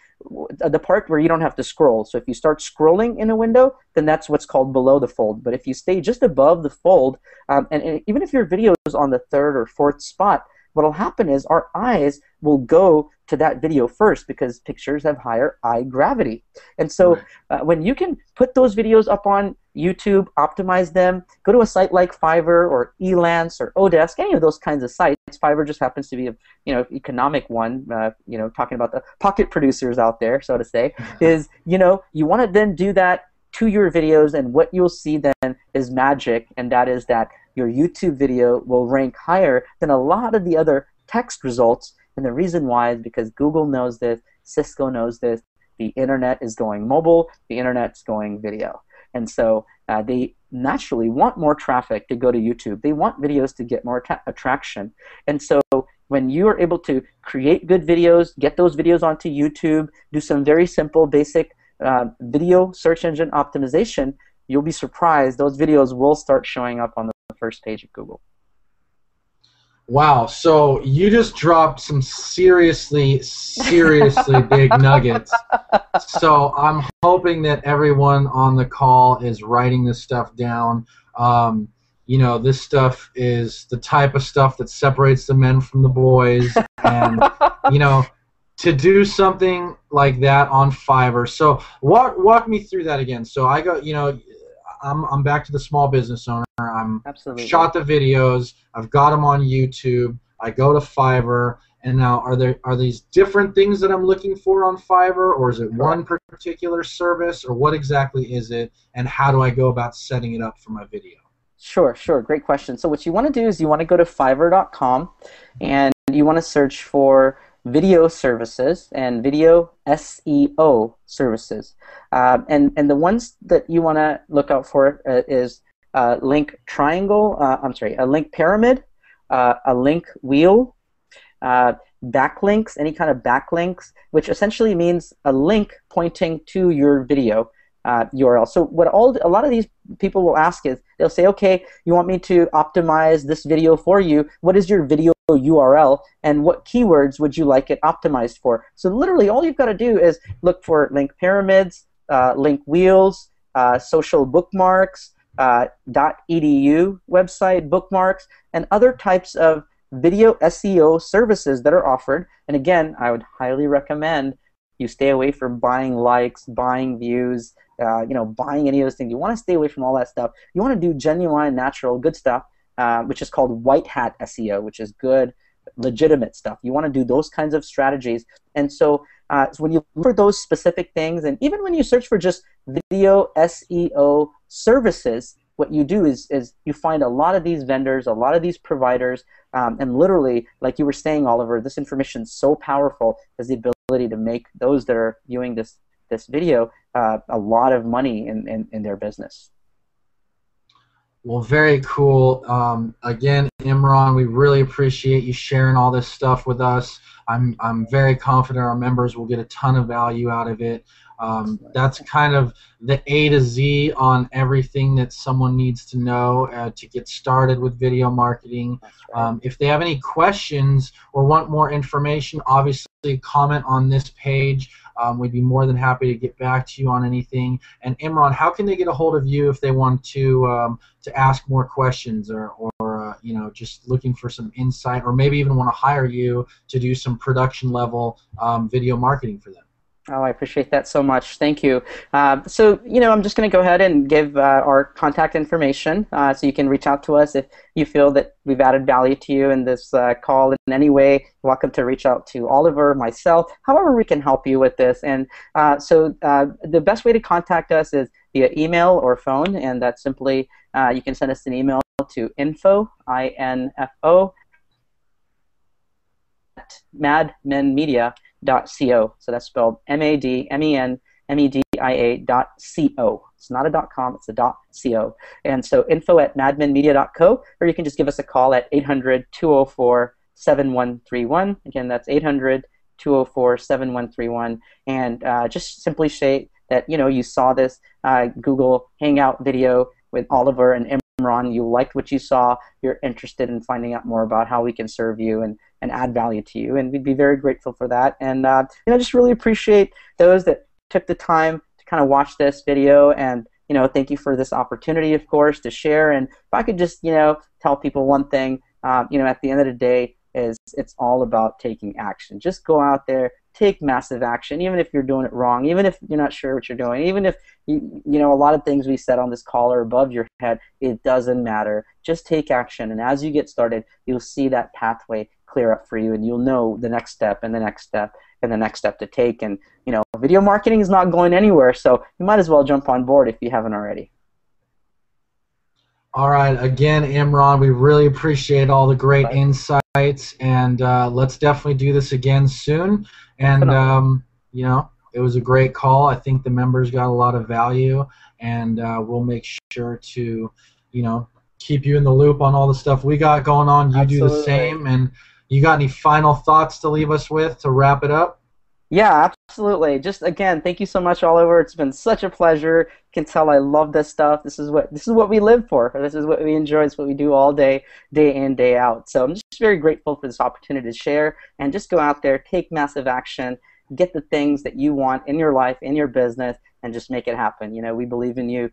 the part where you don't have to scroll. So if you start scrolling in a window, then that's what's called below the fold. But if you stay just above the fold, and even if your video is on the third or fourth spot, what will happen is our eyes will go to that video first because pictures have higher eye gravity. And so when you can put those videos up on YouTube, optimize them, go to a site like Fiverr or Elance or Odesk, any of those kinds of sites. Fiverr just happens to be a economic one, talking about the pocket producers out there, so to say, is you want to then do that to your videos, and what you'll see then is magic, and that is that your YouTube video will rank higher than a lot of the other text results. And the reason why is because Google knows this, Cisco knows this, the internet is going mobile, the internet's going video. And so they naturally want more traffic to go to YouTube. They want videos to get more attraction. And so when you are able to create good videos, get those videos onto YouTube, do some very simple, basic video search engine optimization, you'll be surprised those videos will start showing up on the first page of Google. Wow, so you just dropped some seriously big nuggets. So I'm hoping that everyone on the call is writing this stuff down. This stuff is the type of stuff that separates the men from the boys. And, to do something like that on Fiverr. So walk me through that again. So I go, I'm back to the small business owner. I'm Absolutely. Shot the videos. I've got them on YouTube. I go to Fiverr, and now are these different things that I'm looking for on Fiverr, or is it one particular service, or what exactly is it, and how do I go about setting it up for my video? Sure. Great question. So what you want to do is you want to go to Fiverr.com, and you want to search for video services and video SEO services. And the ones that you want to look out for is a link triangle, a link pyramid, a link wheel, backlinks, any kind of backlinks, which essentially means a link pointing to your video URL. So what a lot of these people will ask is, they'll say, okay, you want me to optimize this video for you. What is your video URL, and what keywords would you like it optimized for? So literally all you've got to do is look for link pyramids, link wheels, social bookmarks, .edu website bookmarks, and other types of video SEO services that are offered. And again, I would highly recommend you stay away from buying likes, buying views, buying any of those things. You want to stay away from all that stuff. You want to do genuine, natural, good stuff, which is called white hat SEO, which is good, legitimate stuff. You want to do those kinds of strategies. And so when you look for those specific things, and even when you search for just video SEO services, what you do is you find a lot of these vendors, a lot of these providers, and literally, like you were saying, Oliver, this information is so powerful, has the ability to make those that are viewing this video a lot of money in their business. Well, very cool. Again, Imran, we really appreciate you sharing all this stuff with us. I'm very confident our members will get a ton of value out of it. That's kind of the A to Z on everything that someone needs to know to get started with video marketing. If they have any questions or want more information, obviously comment on this page. We'd be more than happy to get back to you on anything. And Imran, how can they get a hold of you if they want to ask more questions, or just looking for some insight, or maybe even want to hire you to do some production level video marketing for them? Oh, I appreciate that so much. Thank you. So, I'm just going to go ahead and give our contact information so you can reach out to us if you feel that we've added value to you in this call in any way. You're welcome to reach out to Oliver, myself, however we can help you with this. And so the best way to contact us is via email or phone, and that's simply you can send us an email to info, I-N-F-O, at madmenmedia.co. So that's spelled MADMENMEDIA.co. It's not a .com, it's a .co. And so info@madmenmedia.co, or you can just give us a call at 800-204-7131. Again, that's 800-204-7131. And just simply say that you saw this Google Hangout video with Oliver and Imran, you liked what you saw, you're interested in finding out more about how we can serve you and add value to you, and we'd be very grateful for that. And just really appreciate those that took the time to kind of watch this video, and thank you for this opportunity, of course, to share. And if I could just tell people one thing, at the end of the day, is it's all about taking action. Just go out there, take massive action, even if you're doing it wrong, even if you're not sure what you're doing, even if a lot of things we said on this call are above your head, it doesn't matter. Just take action, and as you get started, you'll see that pathway clear up for you, and you'll know the next step and the next step and the next step to take. And video marketing is not going anywhere, so you might as well jump on board if you haven't already. All right, again, Imran, we really appreciate all the great insights, and let's definitely do this again soon. And it was a great call. I think the members got a lot of value, and we'll make sure to keep you in the loop on all the stuff we got going on. You do the same. And you got any final thoughts to leave us with to wrap it up? Yeah, absolutely. Just again, thank you so much, Oliver. It's been such a pleasure. You can tell I love this stuff. This is what we live for. This is what we enjoy. It's what we do all day, day in, day out. So I'm just very grateful for this opportunity to share, and just go out there, take massive action, get the things that you want in your life, in your business, and just make it happen. We believe in you.